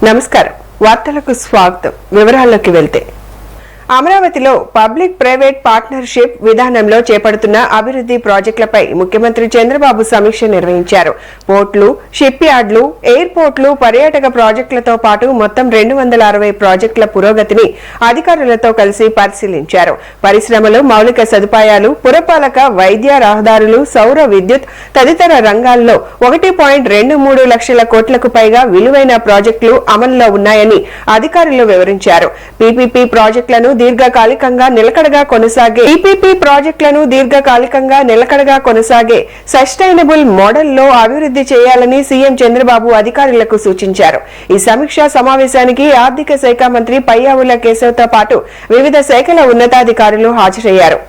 నమస్కారం వార్తలకు స్వాగతం వివరాల్లోకి వెళ్తే అమరావతిలో పబ్లిక్ ప్రైవేట్ పార్ట్నర్షిప్ విధానంలో చేపడుతున్న అభివృద్ధి ప్రాజెక్టులపై ముఖ్యమంత్రి చంద్రబాబు సమీక్ష నిర్వహించారు. పోర్టులు, షిప్ యార్డులు, ఎయిర్పోర్టులు, పర్యాటక ప్రాజెక్టులతో పాటు మొత్తం 260 ప్రాజెక్టుల పురోగతిని అధికారులతో కలిసి పరిశీలించారు. పరిశ్రమలు, మౌలిక సదుపాయాలు, పురపాలక, వైద్య, రహదారులు, సౌర విద్యుత్ తదితర రంగాల్లో 1.23 లక్షల కోట్లకు పైగా విలువైన ప్రాజెక్టులు అమలులో ఉన్నాయని అధికారులు వివరించారు. పీపీపీ ప్రాజెక్టులను దీర్ఘకాలికంగా నిలకడగా కొనసాగే సస్టైనబుల్ మోడల్లో అభివృద్ధి చేయాలని సీఎం చంద్రబాబు అధికారులకు సూచించారు. ఈ సమీక్షా సమావేశానికి ఆర్థిక శాఖ మంత్రి పయ్యావుల కేశవ్తో పాటు వివిధ శాఖల ఉన్నతాధికారులు హాజరయ్యారు.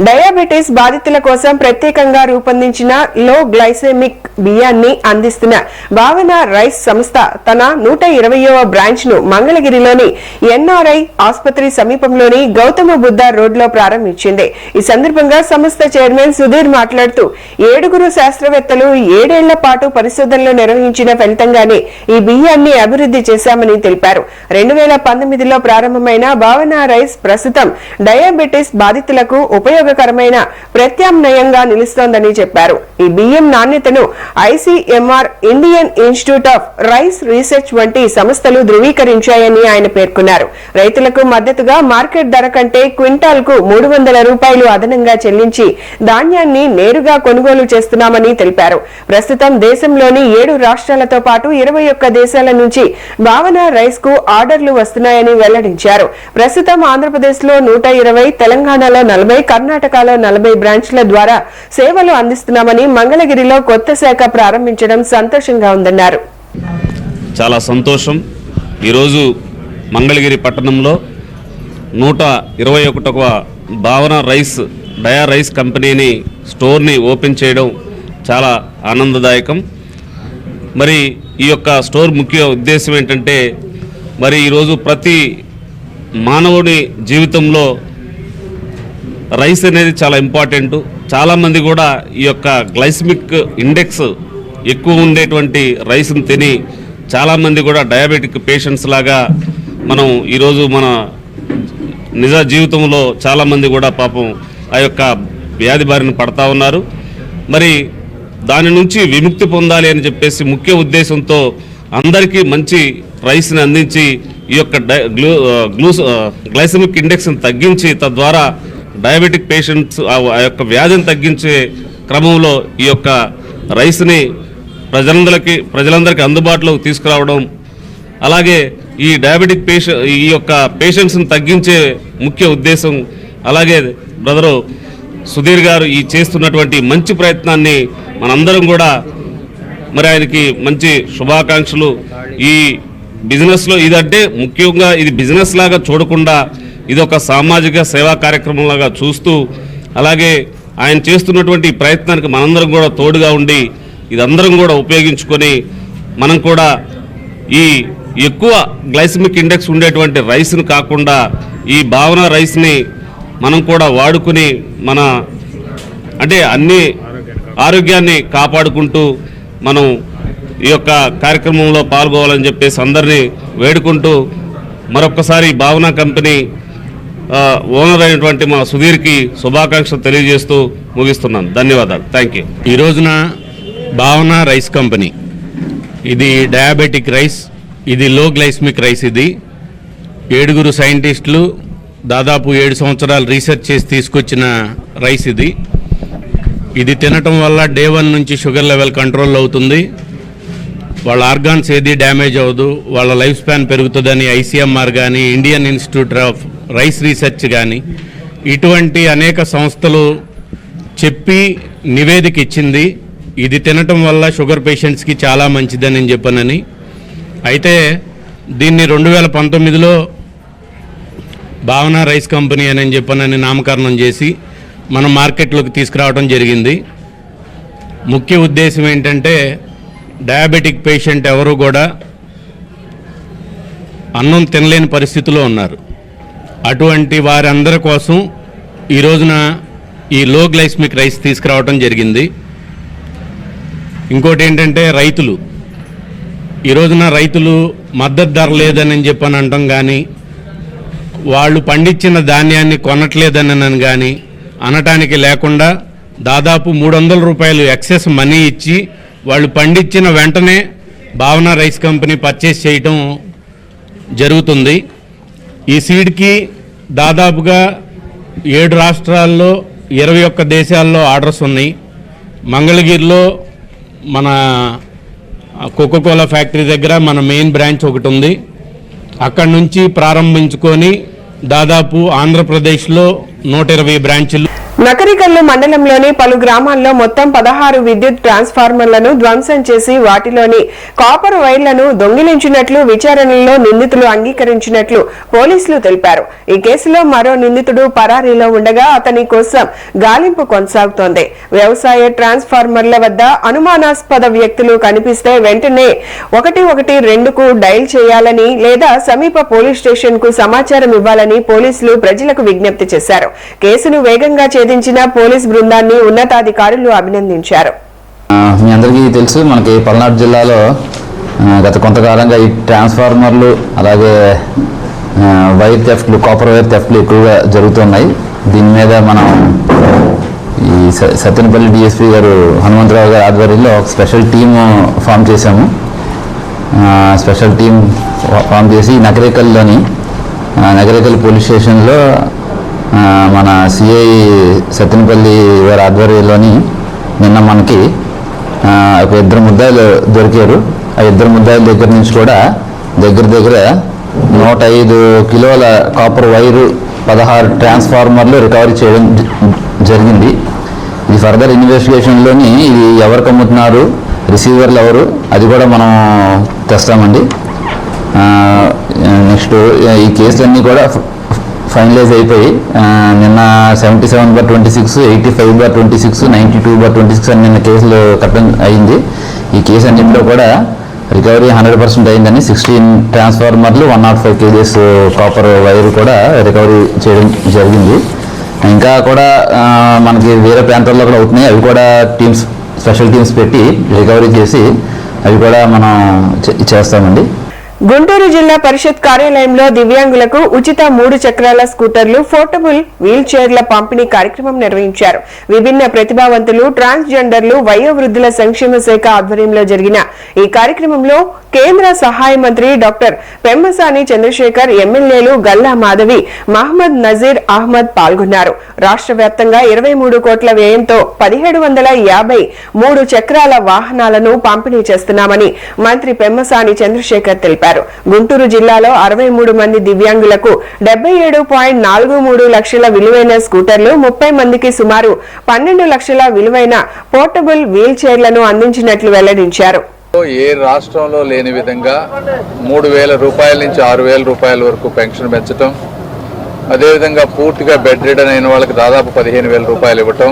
డయాబెటీస్ బాధితుల కోసం ప్రత్యేకంగా రూపొందించిన లో గ్లైసెమిక్ బియ్యాన్ని అందిస్తున్న భావన రైస్ సంస్థ తన 120వ బ్రాంచ్ ను మంగళగిరిలోని ఎన్ఆర్ఐ ఆసుపత్రి సమీపంలోని గౌతమ బుద్ధ రోడ్ లో ప్రారంభించింది. ఈ సందర్భంగా సంస్థ చైర్మన్ సుధీర్ మాట్లాడుతూ 7 శాస్త్రవేత్తలు 7 ఏళ్ల పాటు పరిశోధనలు నిర్వహించిన ఫలితంగానే ఈ బియ్యాన్ని అభివృద్ధి చేశామని తెలిపారు. 2019లో ప్రారంభమైన భావన రైస్ ప్రస్తుతం డయాబెటీస్ బాధితులకు ఉపయోగకరమైన ప్రత్యామ్నాయంగా నిలుస్తోందని చెప్పారు. ఈ బియ్యం నాణ్యతను ICMR, Indian institute of rice research వంటి సంస్థలు ధృవీకరించాయని ఆయన పేర్కొన్నారు. రైతులకు మద్దతుగా మార్కెట్ ధర కంటే క్వింటాల్ కు 300 రూపాయలు అదనంగా చెల్లించి ధాన్యాన్ని నేరుగా కొనుగోలు చేస్తున్నామని తెలిపారు. ప్రస్తుతం దేశంలోని 7 రాష్ట్రాలతో పాటు 21 దేశాల నుంచి భావన రైస్ కు ఆర్డర్లు వస్తున్నాయని వెల్లడించారు. ప్రస్తుతం ఆంధ్రప్రదేశ్ లో 120, తెలంగాణలో 40, కర్ణాటకలో 40 బ్రాంచ్ల ద్వారా సేవలు అందిస్తున్నామని, మంగళగిరిలో కొత్త శాఖ ప్రారంభించడం సంతోషంగా ఉందన్నారు. చాలా సంతోషం. ఈరోజు మంగళగిరి పట్టణంలో 121వ భావన రైస్ డయా రైస్ కంపెనీని స్టోర్ని ఓపెన్ చేయడం చాలా ఆనందదాయకం. మరి ఈ యొక్క స్టోర్ ముఖ్య ఉద్దేశం ఏంటంటే, మరి ఈరోజు ప్రతి మానవుని జీవితంలో రైస్ అనేది చాలా ఇంపార్టెంట్. చాలామంది కూడా ఈ యొక్క గ్లైసెమిక్ ఇండెక్స్ ఎక్కువ ఉండేటువంటి రైస్ని తిని చాలామంది కూడా డయాబెటిక్ పేషెంట్స్ లాగా మనం ఈరోజు మన నిజ జీవితంలో చాలామంది కూడా పాపం ఆ యొక్క వ్యాధి బారిన పడతా ఉన్నారు. మరి దాని నుంచి విముక్తి పొందాలి అని చెప్పేసి ముఖ్య ఉద్దేశంతో అందరికీ మంచి రైస్ని అందించి ఈ యొక్క గ్లైసెమిక్ ఇండెక్స్ని తగ్గించి తద్వారా డయాబెటిక్ పేషెంట్స్ ఆ యొక్క వ్యాధిని తగ్గించే క్రమంలో ఈ యొక్క రైస్ని ప్రజలందరికీ అందుబాటులోకి తీసుకురావడం, అలాగే ఈ డయాబెటిక్ ఈ యొక్క పేషెంట్స్ని తగ్గించే ముఖ్య ఉద్దేశం. అలాగే బ్రదరు సుధీర్ గారు ఈ చేస్తున్నటువంటి మంచి ప్రయత్నాన్ని మనందరం కూడా మరి ఆయనకి మంచి శుభాకాంక్షలు. ఈ బిజినెస్లో ఇదంటే ముఖ్యంగా ఇది బిజినెస్ లాగా చూడకుండా ఇది ఒక సామాజిక సేవా కార్యక్రమంలాగా చూస్తూ, అలాగే ఆయన చేస్తున్నటువంటి ప్రయత్నానికి మనందరం కూడా తోడుగా ఉండి ఇదందరం కూడా ఉపయోగించుకొని మనం కూడా ఈ ఎక్కువ గ్లైసెమిక్ ఇండెక్స్ ఉండేటువంటి రైస్ని కాకుండా ఈ భావన రైస్ని మనం కూడా వాడుకుని మన అంటే అన్ని ఆరోగ్యాన్ని కాపాడుకుంటూ మనం ఈ యొక్క కార్యక్రమంలో పాల్గొవాలని చెప్పేసి అందరినీ వేడుకుంటూ మరొకసారి భావన కంపెనీ ఓనర్ అయినటువంటి మా సుధీర్కి శుభాకాంక్షలు తెలియజేస్తూ ముగిస్తున్నాను. ధన్యవాదాలు. Thank you. ఈ రోజున భావన రైస్ కంపెనీ ఇది డయాబెటిక్ రైస్, ఇది లో గ్లైసెమిక్ రైస్. ఇది 7 సైంటిస్టులు దాదాపు 7 సంవత్సరాలు రీసెర్చ్ చేసి తీసుకొచ్చిన రైస్ ఇది. ఇది తినటం వల్ల డే 1 నుంచి షుగర్ లెవెల్ కంట్రోల్ అవుతుంది. వాళ్ళ ఆర్గాన్స్ ఏది డ్యామేజ్ అవ్వదు, వాళ్ళ లైఫ్ స్పాన్ పెరుగుతుందని ఐసీఎంఆర్ కానీ Indian institute of rice research కానీ ఇటువంటి అనేక సంస్థలు చెప్పి నివేదిక ఇచ్చింది. ఇది తినటం వల్ల షుగర్ పేషెంట్స్కి చాలా మంచిదని చెప్పనని. అయితే దీన్ని 2019లో భావన రైస్ కంపెనీ అని చెప్పనని నామకరణం చేసి మనం మార్కెట్లోకి తీసుకురావడం జరిగింది. ముఖ్య ఉద్దేశం ఏంటంటే డయాబెటిక్ పేషెంట్ ఎవరు కూడా అన్నం తినలేని పరిస్థితిలో ఉన్నారు. అటువంటి వారందరి కోసం ఈ రోజున ఈ లో గ్లైసెమిక్ రైస్ తీసుకురావడం జరిగింది. ఇంకోటి ఏంటంటే రైతులు ఈ రోజున రైతులు మద్దతు ధర లేదని చెప్పని అంటాం కానీ, వాళ్ళు పండించిన ధాన్యాన్ని కొనట్లేదని కానీ అనటానికి లేకుండా దాదాపు 300 రూపాయలు ఎక్సెస్ మనీ ఇచ్చి వాళ్ళు పండించిన వెంటనే భావన రైస్ కంపెనీ పర్చేస్ చేయటం జరుగుతుంది. ఈ సీడ్కి దాదాపుగా 7 రాష్ట్రాల్లో 21 దేశాల్లో ఆర్డర్స్ ఉన్నాయి. మంగళగిరిలో మన కోకోకోలా ఫ్యాక్టరీ దగ్గర మన మెయిన్ బ్రాంచ్ ఒకటి ఉంది. అక్కడి నుంచి ప్రారంభించుకొని దాదాపు ఆంధ్రప్రదేశ్లో 120 బ్రాంచులు. నకరికల్లు మండలంలోని పలు గ్రామాల్లో మొత్తం 16 విద్యుత్ ట్రాన్స్ఫార్మర్లను ధ్వంసం చేసి వాటిలోని కాపర్ వైర్లను దొంగిలించినట్లు విచారణలో నిందితులు అంగీకరించినట్లు పోలీసులు తెలిపారు. ఈ కేసులో మరో నిందితుడు పరారీలో ఉండగా అతని కోసం గాలింపు కొనసాగుతోంది. వ్యవసాయ ట్రాన్స్ఫార్మర్ల వద్ద అనుమానాస్పద వ్యక్తులు కనిపిస్తే వెంటనే 112కు డయల్ చేయాలని లేదా సమీప పోలీస్ స్టేషన్ కు సమాచారం ఇవ్వాలని పోలీసులు ప్రజలకు విజ్ఞప్తి చేశారు. కేసును వేగంగా ఛేదించిన పోలీస్ బృందాన్ని ఉన్నతాధికారులు అభినందించారు. మీ అందరికీ తెలుసు, మనకి పల్నాడు జిల్లాలో గత కొంతకాలంగా ఈ ట్రాన్స్ఫార్మర్లు అలాగే వైర్ థెఫ్ట్లు, కాపర్ వైర్ థెఫ్ట్లు ఎక్కువగా జరుగుతున్నాయి. దీని మీద మనం ఈ సత్తెనపల్లి డిఎస్పీ గారు హనుమంతరావు గారి ఆధ్వర్యంలో ఒక స్పెషల్ టీమ్ ఫామ్ చేశాము. స్పెషల్ టీం ఫామ్ చేసి నకరేకల్లోని నకరేకల్ పోలీస్ స్టేషన్లో మన సిఐ సత్తెనపల్లి వారి ఆధ్వర్యంలోని నిన్న మనకి ఒక 2 ముద్దాయిలు దొరికారు. ఆ 2 ముద్దాయిల దగ్గర నుంచి కూడా దగ్గర 105 కిలోల కాపర్ వైరు, 16 ట్రాన్స్ఫార్మర్లు రికవరీ చేయడం జరిగింది. ఇది ఫర్దర్ ఇన్వెస్టిగేషన్లోని ఇది ఎవరికి అమ్ముతున్నారు, రిసీవర్లు ఎవరు, అది కూడా మనం తెస్తామండి. నెక్స్ట్ ఈ కేసులన్నీ కూడా ఫైనలైజ్ అయిపోయి నిన్న 77/26, 85/26, 92/26 అని నిన్న కేసులు కట్టడం అయింది. ఈ కేసు అన్నింటిలో కూడా రికవరీ 100% అయిందని 16 ట్రాన్స్ఫార్మర్లు, 105 kgs కాపర్ వైర్ కూడా రికవరీ చేయడం జరిగింది. ఇంకా కూడా మనకి వేరే ప్రాంతాల్లో కూడా అవుతున్నాయి. అవి కూడా స్పెషల్ టీమ్స్ పెట్టి రికవరీ చేసి అవి కూడా మనం చేస్తామండి. గుంటూరు జిల్లా పరిషత్ కార్యాలయంలో దివ్యాంగులకు ఉచిత 3 చక్రాల స్కూటర్లు, పోర్టబుల్ వీల్ చైర్ల పంపిణీ కార్యక్రమం నిర్వహించారు. విభిన్న ప్రతిభావంతులు, ట్రాన్స్జెండర్లు, వయోవృద్ధుల సంక్షేమ శాఖ ఆధ్వర్యంలో జరిగిన ఈ కార్యక్రమంలో కేంద్ర సహాయ మంత్రి డాక్టర్ పెమ్మసాని చంద్రశేఖర్, ఎమ్మెల్యేలు గల్లా మాధవి, మహమ్మద్ నజీర్ అహ్మద్ పాల్గొన్నారు. రాష్ట్ర వ్యాప్తంగా 23 కోట్ల వ్యయంతో 1753 చక్రాల వాహనాలను పంపిణీ చేస్తున్నామని మంత్రి పెమ్మసాని చంద్రశేఖర్ తెలిపారు. గుంటూరు జిల్లాలో 63 మంది దివ్యాంగులకు 77.43 లక్షల విలువైన స్కూటర్లు, 30 మందికి సుమారు 12 లక్షల విలువైన పోర్టబుల్ వీల్ చైర్లను అందించినట్లు వెల్లడించారు. ఏ రాష్ట్రంలో లేని విధంగా 3,000 రూపాయల నుంచి 6,000 రూపాయల వరకు పెన్షన్ పెంచడం, అదేవిధంగా పూర్తిగా బెడ్ రిడన్ అయిన వాళ్ళకి దాదాపు 15,000 రూపాయలు ఇవ్వటం,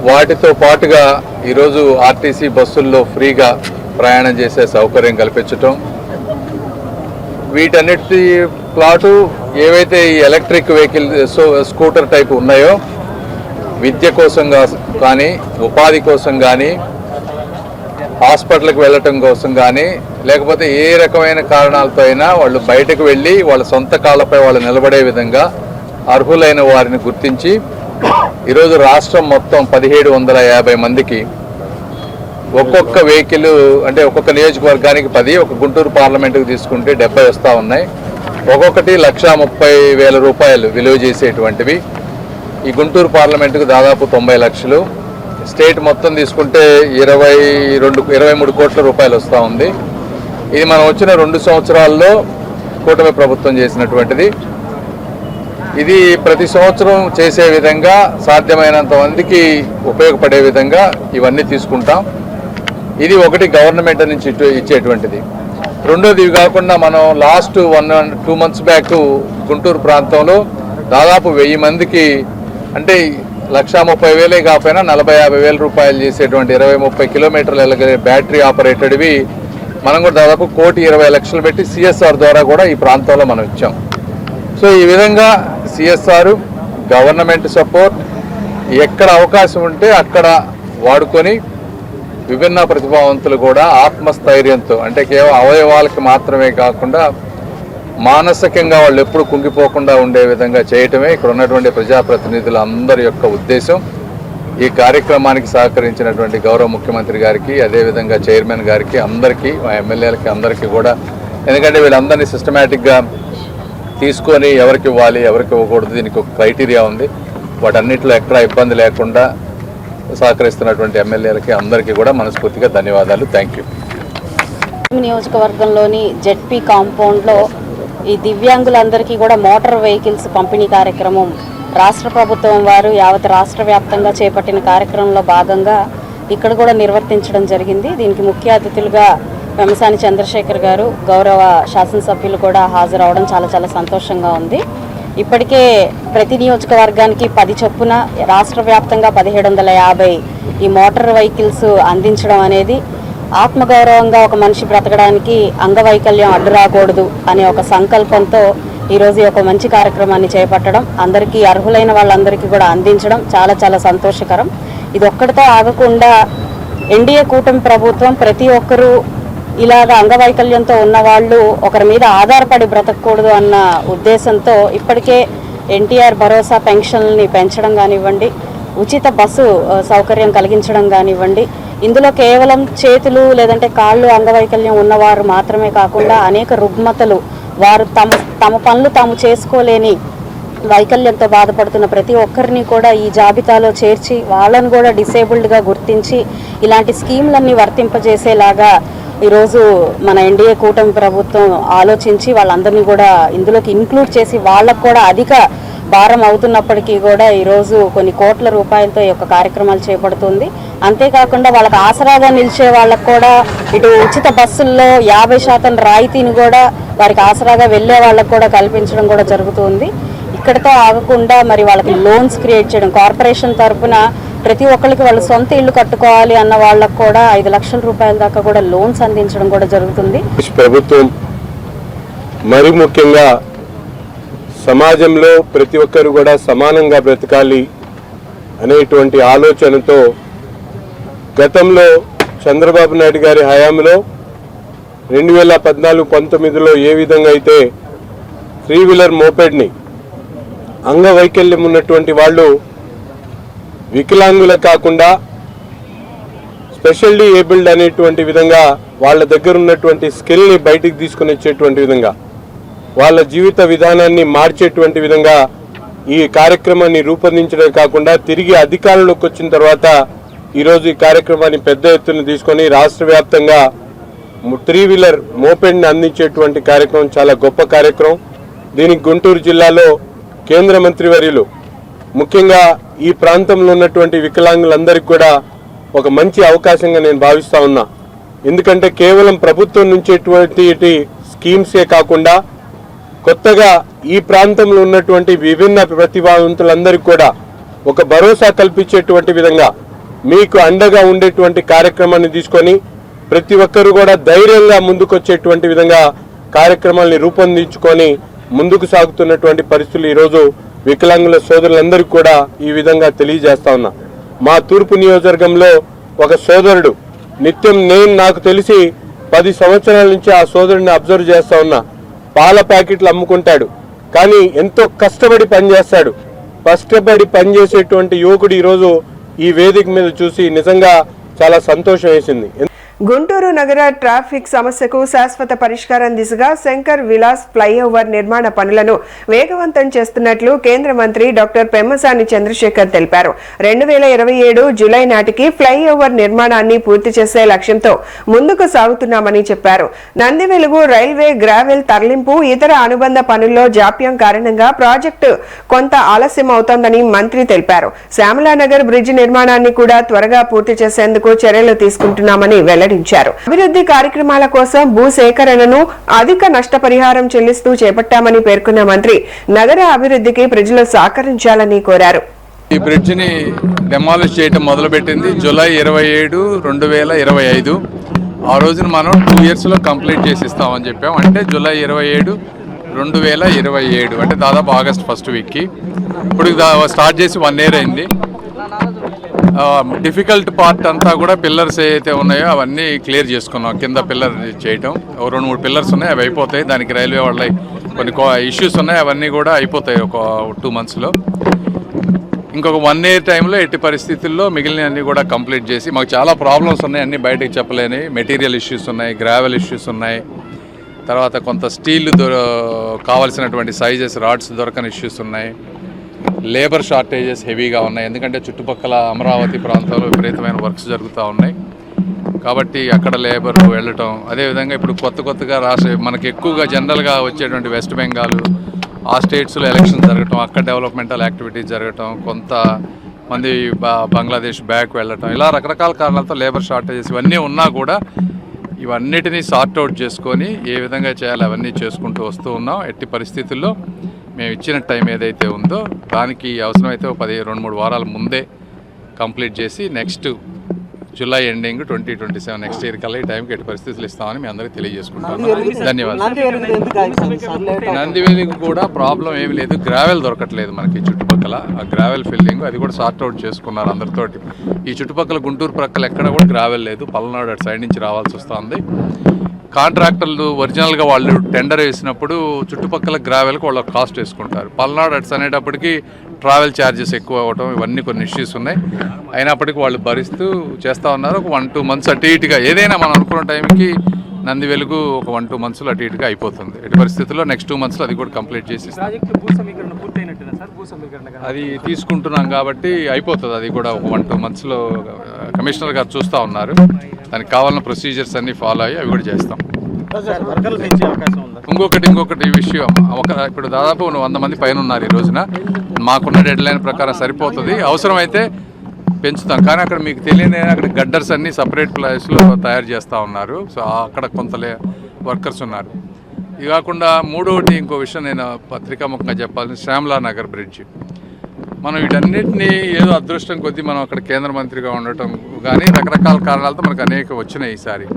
వాటితో పాటుగా ఈరోజు ఆర్టీసీ బస్సుల్లో ఫ్రీగా ప్రయాణం చేసే సౌకర్యం కల్పించటం, వీటన్నిటి ప్లాటు ఏవైతే ఈ ఎలక్ట్రిక్ వెహికల్ స్కూటర్ టైప్ ఉన్నాయో విద్య కోసం కానీ, ఉపాధి కోసం కానీ, హాస్పిటల్కి వెళ్ళటం కోసం కానీ, లేకపోతే ఏ రకమైన కారణాలతో అయినా వాళ్ళు బయటకు వెళ్ళి వాళ్ళ సొంత కాళ్ళపై వాళ్ళు నిలబడే విధంగా అర్హులైన వారిని గుర్తించి ఈరోజు రాష్ట్రం మొత్తం 1750 మందికి ఒక్కొక్క వెహికల్, అంటే ఒక్కొక్క నియోజకవర్గానికి 10, ఒక గుంటూరు పార్లమెంటుకు తీసుకుంటే 70 వస్తూ ఉన్నాయి. ఒక్కొక్కటి 1,30,000 రూపాయలు విలువ చేసేటువంటివి. ఈ గుంటూరు పార్లమెంటుకు దాదాపు 90 లక్షలు, స్టేట్ మొత్తం తీసుకుంటే 23 కోట్ల రూపాయలు వస్తూ ఉంది. ఇది మనం వచ్చిన 2 సంవత్సరాల్లో కూటమి ప్రభుత్వం చేసినటువంటిది. ఇది ప్రతి సంవత్సరం చేసే విధంగా సాధ్యమైనంత మందికి ఉపయోగపడే విధంగా ఇవన్నీ తీసుకుంటాం. ఇది ఒకటి గవర్నమెంట్ నుంచి ఇచ్చేటువంటిది. రెండోది ఇవి కాకుండా మనం లాస్ట్ 1-2 months బ్యాక్ గుంటూరు ప్రాంతంలో దాదాపు 1000 మందికి, అంటే 1,30,000 కాకపోయినా 40,000-50,000 రూపాయలు చేసేటువంటి 20-30 కిలోమీటర్లు వెళ్ళగలిగే బ్యాటరీ ఆపరేటెడ్వి మనం కూడా దాదాపు 1,20,00,000 పెట్టి సిఎస్ఆర్ ద్వారా కూడా ఈ ప్రాంతంలో మనం ఇచ్చాం. సో ఈ విధంగా సిఎస్ఆర్, గవర్నమెంట్ సపోర్ట్ ఎక్కడ అవకాశం ఉంటే అక్కడ వాడుకొని విభిన్న ప్రతిభావంతులు కూడా ఆత్మస్థైర్యంతో, అంటే కేవలం అవయవాలకి మాత్రమే కాకుండా మానసికంగా వాళ్ళు ఎప్పుడు కుంగిపోకుండా ఉండే విధంగా చేయటమే ఇక్కడ ఉన్నటువంటి ప్రజాప్రతినిధుల అందరి యొక్క ఉద్దేశం. ఈ కార్యక్రమానికి సహకరించినటువంటి గౌరవ ముఖ్యమంత్రి గారికి, అదేవిధంగా చైర్మన్ గారికి, అందరికీ, మా ఎమ్మెల్యేలకి అందరికీ కూడా, ఎందుకంటే వీళ్ళందరినీ సిస్టమేటిక్గా తీసుకొని ఎవరికి ఇవ్వాలి ఎవరికి ఇవ్వకూడదు దీనికి ఒక క్రైటీరియా ఉంది. వాటన్నిటిలో ఎక్కడా ఇబ్బంది లేకుండా సహకరిస్తున్నటువంటి ఎమ్మెల్యేలకి అందరికీ కూడా మనస్ఫూర్తిగా ధన్యవాదాలు. Thank you. నియోజకవర్గంలోని జెడ్పీ కాంపౌండ్లో ఈ దివ్యాంగులందరికీ కూడా మోటార్ వెహికల్స్ పంపిణీ కార్యక్రమం రాష్ట్ర ప్రభుత్వం వారు యావత్ రాష్ట్ర వ్యాప్తంగా చేపట్టిన కార్యక్రమంలో భాగంగా ఇక్కడ కూడా నిర్వర్తించడం జరిగింది. దీనికి ముఖ్య అతిథులుగా వెంసాని చంద్రశేఖర్ గారు, గౌరవ శాసనసభ్యులు కూడా హాజరవడం చాలా సంతోషంగా ఉంది. ఇప్పటికే ప్రతి నియోజకవర్గానికి 10 చొప్పున రాష్ట్ర వ్యాప్తంగా 1750 ఈ మోటార్ వెహికల్స్ అందించడం అనేది ఆత్మగౌరవంగా ఒక మనిషి బ్రతకడానికి అంగవైకల్యం అడ్డు రాకూడదు అనే ఒక సంకల్పంతో ఈరోజు ఒక మంచి కార్యక్రమాన్ని చేపట్టడం, అందరికీ అర్హులైన వాళ్ళందరికీ కూడా అందించడం చాలా సంతోషకరం. ఇది ఒక్కడితో ఆగకుండా ఎన్డీఏ కూటమి ప్రభుత్వం ప్రతి ఒక్కరూ ఇలాగ అంగవైకల్యంతో ఉన్నవాళ్ళు ఒకరి మీద ఆధారపడి బ్రతకూడదు అన్న ఉద్దేశంతో ఇప్పటికే ఎన్టీఆర్ భరోసా పెన్షన్ని పెంచడం కానివ్వండి, ఉచిత బస్సు సౌకర్యం కలిగించడం కానివ్వండి, ఇందులో కేవలం చేతులు లేదంటే కాళ్ళు అంగవైకల్యం ఉన్నవారు మాత్రమే కాకుండా అనేక రుగ్మతలు, వారు తమ పనులు తాము చేసుకోలేని వైకల్యంతో బాధపడుతున్న ప్రతి ఒక్కరిని కూడా ఈ జాబితాలో చేర్చి వాళ్ళను కూడా డిసేబుల్డ్గా గుర్తించి ఇలాంటి స్కీమ్లన్నీ వర్తింపజేసేలాగా ఈరోజు మన ఎన్డీఏ కూటమి ప్రభుత్వం ఆలోచించి వాళ్ళందరినీ కూడా ఇందులోకి ఇంక్లూడ్ చేసి వాళ్ళకు కూడా అధిక భారం అవుతున్నప్పటికీ కూడా ఈరోజు కొన్ని కోట్ల రూపాయలతో ఈ యొక్క కార్యక్రమాలు చేపడుతుంది. అంతేకాకుండా వాళ్ళకి ఆసరాగా నిలిచే వాళ్ళకు కూడా ఇటు ఉచిత బస్సుల్లో 50% రాయితీని కూడా వారికి ఆసరాగా వెళ్ళే వాళ్ళకు కూడా కల్పించడం కూడా జరుగుతుంది. ఇక్కడితో ఆగకుండా మరి వాళ్ళకి లోన్స్ క్రియేట్ చేయడం, కార్పొరేషన్ తరఫున ప్రతి ఒక్కరికి వాళ్ళు సొంత ఇల్లు కట్టుకోవాలి అన్న వాళ్ళకు కూడా 5 లక్షల రూపాయల దాకా కూడా లోన్స్ అందించడం కూడా జరుగుతుంది. ప్రభుత్వం మరి ముఖ్యంగా సమాజంలో ప్రతి ఒక్కరు కూడా సమానంగా బ్రతకాలి అనేటువంటి ఆలోచనతో గతంలో చంద్రబాబు నాయుడు గారి హయాంలో 2014-19లో ఏ విధంగా అయితే 3-వీలర్ మోపెడ్ని అంగవైకల్యం ఉన్నటువంటి వాళ్ళు వికలాంగుల కాకుండా స్పెషల్లీ ఏబుల్డ్ అనేటువంటి విధంగా వాళ్ళ దగ్గర ఉన్నటువంటి స్కిల్ని బయటికి తీసుకుని వచ్చేటువంటి విధంగా వాళ్ళ జీవిత విధానాన్ని మార్చేటువంటి విధంగా ఈ కార్యక్రమాన్ని రూపొందించడమే కాకుండా తిరిగి అధికారంలోకి వచ్చిన తర్వాత ఈరోజు ఈ కార్యక్రమాన్ని పెద్ద ఎత్తున తీసుకొని రాష్ట్ర వ్యాప్తంగా 3-వీలర్ మోపెడ్ని అందించేటువంటి కార్యక్రమం చాలా గొప్ప కార్యక్రమం. దీనికి గుంటూరు జిల్లాలో కేంద్ర మంత్రివర్యులు ముఖ్యంగా ఈ ప్రాంతంలో ఉన్నటువంటి వికలాంగులందరికీ కూడా ఒక మంచి అవకాశంగా నేను భావిస్తా ఉన్నా. ఎందుకంటే కేవలం ప్రభుత్వం నుంచి ఎటువంటి స్కీమ్సే కాకుండా కొత్తగా ఈ ప్రాంతంలో ఉన్నటువంటి విభిన్న ప్రతిభావంతులందరికీ కూడా ఒక భరోసా కల్పించేటువంటి విధంగా మీకు అండగా ఉండేటువంటి కార్యక్రమాన్ని తీసుకొని ప్రతి ఒక్కరు కూడా ధైర్యంగా ముందుకొచ్చేటువంటి విధంగా కార్యక్రమాల్ని రూపొందించుకొని ముందుకు సాగుతున్నటువంటి పరిస్థితులు ఈరోజు వికలాంగుల సోదరులందరికీ కూడా ఈ విధంగా తెలియజేస్తా ఉన్నా. మా తూర్పు నియోజకవర్గంలో ఒక సోదరుడు నిత్యం నాకు తెలిసి 10 సంవత్సరాల నుంచి ఆ సోదరుడిని అబ్జర్వ్ చేస్తా ఉన్నా. పాల ప్యాకెట్లు అమ్ముకుంటాడు, కానీ ఎంతో కష్టపడి పనిచేస్తాడు. కష్టపడి పనిచేసేటువంటి యువకుడు ఈరోజు ఈ వేదిక మీద చూసి నిజంగా చాలా సంతోషం వేసింది. గుంటూరు నగర ట్రాఫిక్ సమస్యకు శాశ్వత పరిష్కారం దిశగా శంకర్ విలాస్ ఫ్లైఓవర్ నిర్మాణ పనులను వేగవంతం చేస్తున్నట్లు కేంద్ర మంత్రి డాక్టర్ పెమ్మసాని చంద్రశేఖర్ తెలిపారు. 2027 జూలై నాటికి ఫ్లైఓవర్ నిర్మాణాన్ని పూర్తి చేసే లక్ష్యంతో ముందుకు సాగుతున్నామని చెప్పారు. నందివెలుగు రైల్వే గ్రావెల్ తరలింపు ఇతర అనుబంధ పనుల్లో జాప్యం కారణంగా ప్రాజెక్టు కొంత ఆలస్యం అవుతోందని మంత్రి తెలిపారు. శ్యామలానగర్ బ్రిడ్జి నిర్మాణాన్ని కూడా త్వరగా పూర్తి చేసేందుకు చర్యలు తీసుకుంటున్నామని వెల్లడించారు. అభివృద్ధి కార్యక్రమాల కోసం భూ సేకరణను అధిక నష్టపరిహారం చెల్లిస్తూ చేపట్టామని పేర్కొన్న మంత్రి నగర అభివృద్ధికి ప్రజలు సహకరించాలని కోరారు. ఈ బ్రిడ్జ్ ని డెమాలిష్ చేయడం మొదలుపెట్టింది జూలై 27, 2025. ఆ రోజున మనం 2 years లో కంప్లీట్ చేసి ఇస్తామని చెప్పాం. అంటే జూలై 27, 2027 అంటే దాదాపు ఆగస్ట్ ఫస్ట్ వీక్కి. ఇప్పుడు స్టార్ట్ చేసి 1 year అయింది. డిఫికల్ట్ పార్ట్ అంతా కూడా పిల్లర్స్ ఏవైతే ఉన్నాయో అవన్నీ క్లియర్ చేసుకున్నాం. కింద పిల్లర్ చేయటం 2-3 పిల్లర్స్ ఉన్నాయి, అవి అయిపోతాయి. దానికి రైల్వే వాళ్ళ కొన్ని ఇష్యూస్ ఉన్నాయి, అవన్నీ కూడా అయిపోతాయి ఒక 2 monthsలో. ఇంకొక 1 year టైంలో ఎట్టి పరిస్థితుల్లో మిగిలిన అన్నీ కూడా కంప్లీట్ చేసి, మాకు చాలా ప్రాబ్లమ్స్ ఉన్నాయి, అన్నీ బయటకు చెప్పలేని మెటీరియల్ ఇష్యూస్ ఉన్నాయి, గ్రావెల్ ఇష్యూస్ ఉన్నాయి, తర్వాత కొంత స్టీల్ కావాల్సినటువంటి సైజెస్ రాడ్స్ దొరకని ఇష్యూస్ ఉన్నాయి, లేబర్ షార్టేజెస్ హెవీగా ఉన్నాయి. ఎందుకంటే చుట్టుపక్కల అమరావతి ప్రాంతంలో విపరీతమైన వర్క్స్ జరుగుతూ ఉన్నాయి కాబట్టి అక్కడ లేబర్ వెళ్ళటం. అదేవిధంగా ఇప్పుడు కొత్తగా మనకి ఎక్కువగా జనరల్గా వచ్చేటువంటి వెస్ట్ బెంగాల్ ఆ స్టేట్స్లో ఎలక్షన్ జరగటం, అక్కడ డెవలప్మెంటల్ యాక్టివిటీస్ జరగటం, కొంతమంది బంగ్లాదేశ్ బ్యాక్ వెళ్ళటం, ఇలా రకరకాల కారణాలతో లేబర్ షార్టేజెస్ ఇవన్నీ ఉన్నా కూడా ఇవన్నిటినీ సార్ట్అవుట్ చేసుకొని ఏ విధంగా చేయాలి అవన్నీ చేసుకుంటూ వస్తూ ఉన్నాం. ఎట్టి పరిస్థితుల్లో మేము ఇచ్చిన టైం ఏదైతే ఉందో దానికి అవసరమైతే 2-3 వారాల ముందే కంప్లీట్ చేసి next July ending 2027 next year కల్లా ఈ టైంకి ఎట్టి పరిస్థితులు ఇస్తామని మీ అందరికీ తెలియజేసుకుంటాను. ధన్యవాదాలు. నందివేలికి కూడా ప్రాబ్లం ఏమి లేదు, గ్రావెల్ దొరకట్లేదు మనకి చుట్టుపక్కల. ఆ గ్రావెల్ ఫిల్లింగ్ అది కూడా సార్ట్అవుట్ చేసుకున్నారు అందరితోటి. ఈ చుట్టుపక్కల గుంటూరు ప్రక్కల ఎక్కడ కూడా గ్రావెల్ లేదు, పల్నాడు అటు సైడ్ నుంచి రావాల్సి వస్తుంది. కాంట్రాక్టర్లు ఒరిజినల్గా వాళ్ళు టెండర్ వేసినప్పుడు చుట్టుపక్కల గ్రావెల్కి వాళ్ళు కాస్ట్ వేసుకుంటారు. పల్నాడు అట్స్ అనేటప్పటికి ట్రావెల్ ఛార్జెస్ ఎక్కువ అవ్వటం ఇవన్నీ కొన్ని ఇష్యూస్ ఉన్నాయి. అయినప్పటికీ వాళ్ళు భరిస్తూ చేస్తూ ఉన్నారు. ఒక 1-2 months అటు ఇటుగా ఏదైనా మనం అనుకున్న టైంకి నందివెలుగు ఒక 1-2 monthsలో అటు ఇటుగా అయిపోతుంది. ఎట్టి పరిస్థితుల్లో నెక్స్ట్ 2 monthsలో అది కూడా కంప్లీట్ చేసి అది తీసుకుంటున్నాం కాబట్టి అయిపోతుంది. అది కూడా ఒక 1-2 monthsలో కమిషనర్ గారు చూస్తూ ఉన్నారు. దానికి కావాలన్న ప్రొసీజర్స్ అన్నీ ఫాలో అయ్యి అవి కూడా చేస్తాం. ఇంకొకటి విషయం, ఇప్పుడు దాదాపు 100 మంది పైన ఉన్నారు ఈ రోజున. మాకున్న డెడ్ లైన్ ప్రకారం సరిపోతుంది, అవసరమైతే పెంచుతాం. కానీ అక్కడ మీకు తెలియని అక్కడ గడ్డర్స్ అన్నీ సపరేట్ ప్లేస్లో తయారు చేస్తూ ఉన్నారు. సో అక్కడ కొంత వర్కర్స్ ఉన్నారు. ఇది కాకుండా ఇంకో విషయం నేను పత్రికాముఖంగా చెప్పాల్సింది, శ్యామలానగర్ బ్రిడ్జ్. మనం వీటన్నిటినీ ఏదో అదృష్టం కొద్దీ మనం అక్కడ కేంద్ర మంత్రిగా ఉండటం కానీ రకరకాల కారణాలతో మనకు అనేక వచ్చినాయి ఈసారి.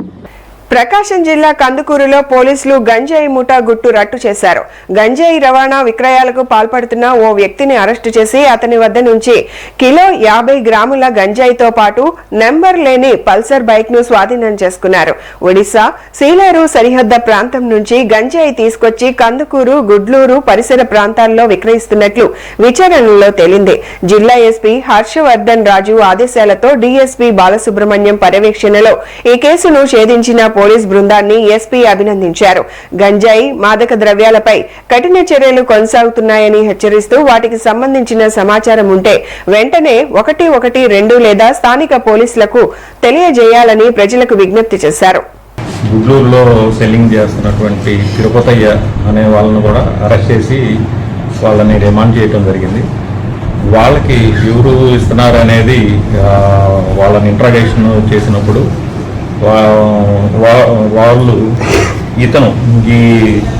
ప్రకాశం జిల్లా కందుకూరులో పోలీసులు గంజాయి ముఠా గుట్టు రట్టు చేశారు. గంజాయి రవాణా విక్రయాలకు పాల్పడుతున్న ఓ వ్యక్తిని అరెస్టు చేసి అతని వద్ద నుంచి కిలో 50 గ్రాముల గంజాయితో పాటు నెంబర్ లేని పల్సర్ బైక్ ను స్వాధీనం చేసుకున్నారు. ఒడిశా సీలేరు సరిహద్దు ప్రాంతం నుంచి గంజాయి తీసుకొచ్చి కందుకూరు, గుడ్లూరు పరిసర ప్రాంతాల్లో విక్రయిస్తున్నట్లు విచారణలో తేలింది. జిల్లా ఎస్పీ హర్షవర్ధన్ రాజు ఆదేశాలతో డీఎస్పీ బాలసుబ్రహ్మణ్యం పర్యవేక్షణలో ఈ కేసును ఛేదించిన పోలీస్ బృందాన్ని ఎస్పీ అభినందించారు. గంజాయి, మాదక ద్రవ్యాలపై కఠిన చర్యలు కొనసాగుతున్నాయని హెచ్చరిస్తూ వాటికి సంబంధించిన సమాచారం ఉంటే వెంటనే 112 లేదా స్థానిక పోలీసులకు తెలియజేయాలని ప్రజలకు విజ్ఞప్తి చేశారు. గుడ్లూరులో సెల్లింగ్ చేస్తున్నటువంటి తిరుపతయ్య అనే వాళ్ళను కూడా అరెస్ట్ చేసి వాళ్ళని రిమాండ్ చేయడం జరిగింది. వాళ్ళకి ఎవరు ఇస్తున్నారు అనేది వాళ్ళని ఇంట్రాగేషన్ చేసినప్పుడు వాళ్ళు ఇతను ఈ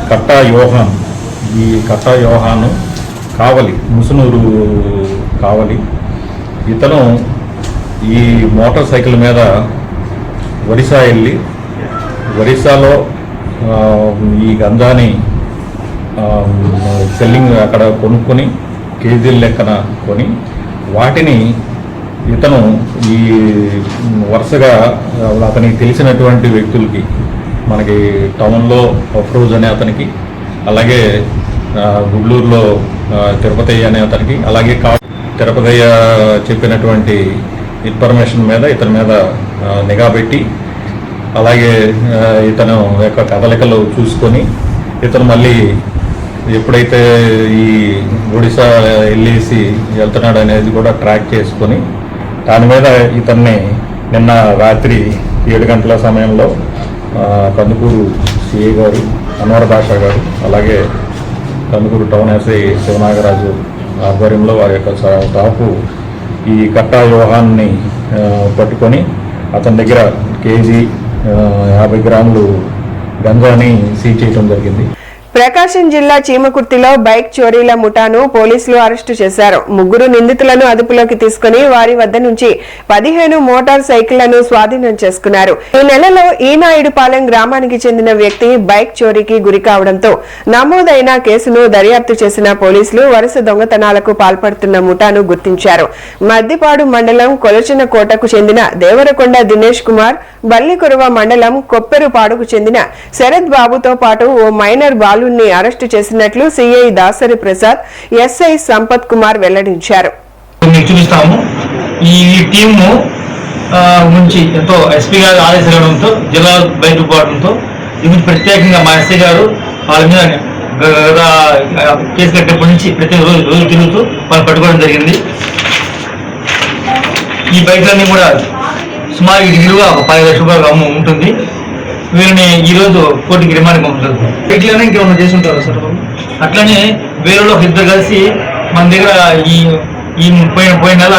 కట్టా యోహాను కావలి, ముసునూరు కావలి, ఇతను ఈ మోటార్ సైకిల్ మీద ఒడిశా వెళ్ళి ఒడిశాలో ఈ గంజాని సెల్లింగ్ అక్కడ కొనుక్కొని కేజీల లెక్కన కొని వాటిని ఇతను ఈ వరుసగా అతనికి తెలిసినటువంటి వ్యక్తులకి, మనకి టౌన్లో అఫ్రోజ్ అనే అతనికి, అలాగే గుడ్లూరులో తిరుపతయ్య అనే అతనికి, అలాగే తిరుపతయ్య చెప్పినటువంటి ఇన్ఫర్మేషన్ మీద ఇతని మీద నిఘా పెట్టి అలాగే ఇతను యొక్క కదలికలు చూసుకొని ఇతను మళ్ళీ ఎప్పుడైతే ఈ ఒడిశా వెళ్ళేసి వెళ్తున్నాడు అనేది కూడా ట్రాక్ చేసుకొని దాని మీద ఇతన్ని నిన్న రాత్రి 7 గంటల సమయంలో కందుకూరు సిఐ గారు అన్వర్ బాషా గారు అలాగే కందుకూరు టౌన్ ఎస్ఐ శివనాగరాజు ఆధ్వర్యంలో వారి యొక్క స్టాఫ్ ఈ కట్టా వ్యూహాన్ని పట్టుకొని అతని దగ్గర కేజీ 50 గ్రాములు గంజాని సీజ్ చేయడం జరిగింది. ప్రకాశం జిల్లా చీమకుర్తిలో బైక్ చోరీల ముఠాను పోలీసులు అరెస్టు చేశారు. 3 నిందితులను అదుపులోకి తీసుకుని వారి వద్ద నుంచి 15 మోటార్ సైకిళ్లను స్వాధీనం చేసుకున్నారు. ఈ నెలలో ఈనాయుడుపాలెం గ్రామానికి చెందిన వ్యక్తి బైక్ చోరీకి గురి కావడంతో నమోదైన కేసును దర్యాప్తు చేసిన పోలీసులు వరుస దొంగతనాలకు పాల్పడుతున్న ముఠాను గుర్తించారు. మద్దిపాడు మండలం కొలచిన కోటకు చెందిన దేవరకొండ దినేష్ కుమార్, బల్లికురవ మండలం కొప్పెరుపాడుకు చెందిన శరత్ బాబుతో పాటు ఓ మైనర్ బాలుని అరెస్టు చేసినట్లు సిఐ దాసరి ప్రసాద్, ఎస్ఐ సంపత్ కుమార్ వెల్లడించారు. చూపిస్తాము. ఈ టీము నుంచి ఎంతో ఎస్పీ గారు ఆదేశించడంతో జిల్లా బయటపడడంతో ఇది ప్రత్యేకంగా మా ఎస్ఐ గారు వాళ్ళ మీద కేసు కట్టినప్పటి నుంచి ప్రతి రోజు తిరుగుతూ వాళ్ళు పట్టుకోవడం జరిగింది. ఈ బైక్లన్నీ కూడా సుమారు విలువ ఒక 10 లక్షల రూపాయలు అమ్ము ఉంటుంది. వీళ్ళని ఈరోజు కోర్టుకి రిమాండ్ పంపుతుంది. బైక్లోనే ఇంకేమన్నా చేస్తుంటారు సార్? అట్లనే వేరేలో 2 కలిసి మన దగ్గర ఈ పోయిన నెల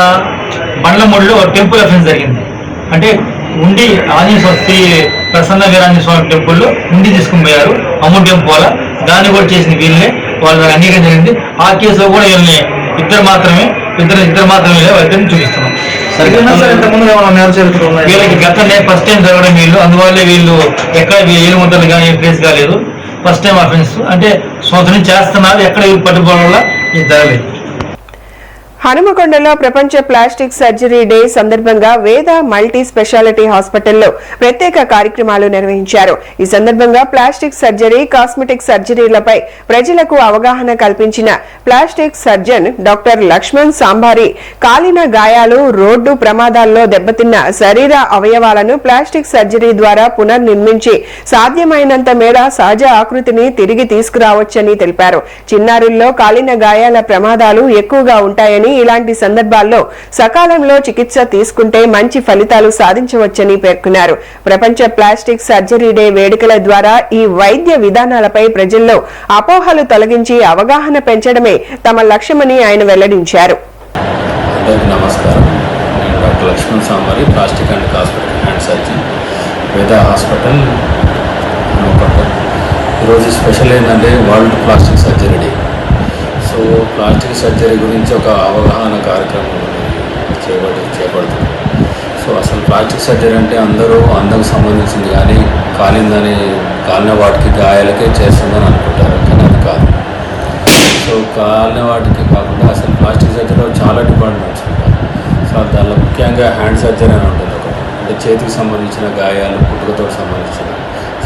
బండ్లమూడిలో టెంపుల్ అఫెన్స్ జరిగింది. అంటే ఉండి ఆంజనేయ స్వామి ప్రసన్న వీరాంజనేయ స్వామి టెంపుల్లో ఉండి తీసుకుని పోయారు, అమౌంట్ ఏం పోలా. దాన్ని కూడా చేసిన వీళ్ళే వాళ్ళు అంగీకారం జరిగింది. ఆ కేసులో కూడా వీళ్ళని ఇద్దరు మాత్రమే వాళ్ళని చూపిస్తున్నాం. వీళ్ళకి గతంలో ఫస్ట్ టైం జరగడం వీళ్ళు, అందువల్లే వీళ్ళు ఎక్కడ ఏలు ముద్దలు కానీ ఫేస్ కాలేదు. ఫస్ట్ టైం అఫెన్స్ అంటే సంవత్సరం చేస్తున్నారు, ఎక్కడ పట్టుకోవడం వల్ల ఇది జరగలేదు. హనుమకొండలో ప్రపంచ ప్లాస్టిక్ సర్జరీ డే సందర్భంగా వేద మల్టీ స్పెషాలిటీ హాస్పిటల్లో ప్రత్యేక కార్యక్రమాలు నిర్వహించారు. ఈ సందర్భంగా ప్లాస్టిక్ సర్జరీ, కాస్మెటిక్ సర్జరీలపై ప్రజలకు అవగాహన కల్పించిన plastic surgeon doctor Laxman Sambari కాలిన గాయాలు, రోడ్డు ప్రమాదాల్లో దెబ్బతిన్న శరీర అవయవాలను ప్లాస్టిక్ సర్జరీ ద్వారా పునర్నిర్మించి సాధ్యమైనంత మేర సహజ ఆకృతిని తిరిగి తీసుకురావచ్చని తెలిపారు. చిన్నారుల్లో కాలిన గాయాల ప్రమాదాలు ఎక్కువగా ఉంటాయని, ఇలాంటి సందర్భాల్లో సకాలంలో చికిత్స తీసుకుంటే మంచి ఫలితాలు సాధించవచ్చని పేర్కొన్నారు. ప్రపంచ ప్లాస్టిక్ సర్జరీ డే వేడుకల ద్వారా ఈ వైద్య విధానాలపై ప్రజల్లో అపోహలు తొలగించి అవగాహన పెంచడమే తమ లక్ష్యమని ఆయన వెల్లడించారు. నమస్కారం, నేను doctor Laxman Sambari, plastic and cosmetic hand surgeon, Veda hospital. ఈరోజు స్పెషల్ ఏంటంటే world plastic surgery day. So plastic surgery గురించి ఒక అవగాహన కార్యక్రమం చేపడుతుంది. సో అసలు ప్లాస్టిక్ సర్జరీ అంటే అందరూ అందకు సంబంధించింది కానీ కాలిన వాటికి గాయాలకే చేస్తుందని అనుకుంటారు, కానీ అది కాదు. సో కాలిన వాటికి కాకుండా అసలు ప్లాస్టిక్ సర్జరీలో చాలా డిపార్ట్మెంట్స్ ఉంటాయి. సో దానిలో ముఖ్యంగా హ్యాండ్ సర్జరీ అని ఉంటుంది ఒకటి, అంటే చేతికి సంబంధించిన గాయాలు, పుట్టుకతో సంబంధించిన.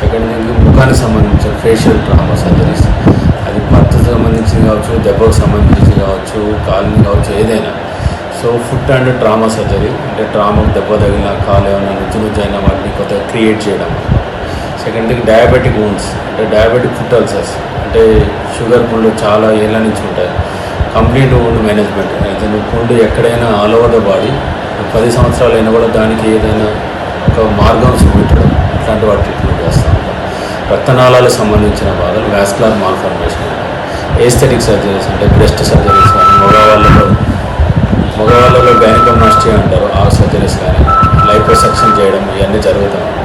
సెకండ్ థింగ్ ముఖానికి సంబంధించిన ఫేషియల్ ట్రామా సర్జరీస్, అది పత్తుకు సంబంధించి కావచ్చు, దెబ్బకు సంబంధించి కావచ్చు, కాలుని కావచ్చు, ఏదైనా. So foot and trauma surgery అంటే ట్రామాకు దెబ్బ తగిలిన కాలు ఏమైనా నుజ్జు అయిన వాటిని కొత్తగా క్రియేట్ చేయడం. సెకండ్ థింగ్ డయాబెటిక్ వూండ్స్, అంటే డయాబెటిక్ ఫుట్ అల్సర్స్, అంటే షుగర్ పుండ్లు చాలా ఏళ్ళ నుంచి ఉంటాయి. కంప్లీట్ వూండ్ మేనేజ్మెంట్, అయితే పుండు ఎక్కడైనా ఆల్ ఓవర్ ద బాడీ 10 సంవత్సరాలు అయినా కూడా దానికి ఏదైనా ఒక మార్గం చూపించడం, అట్లాంటి వాటి ట్రీట్మెంట్ చేస్తూ ఉంటాం. రక్తనాళాలకు సంబంధించిన బాధలు, వాస్కులర్ మాల్ఫార్మేషన్, ఏస్థెటిక్ సర్జరీస్ అంటే బ్రెస్ట్ సర్జరీస్ కానీ, మగవాళ్ళలో గైనకోమాస్టియా అంటారు, ఆ సర్జరీస్ కానీ, లైపోసక్షన్ చేయడం, ఇవన్నీ జరుగుతూ ఉంటాయి.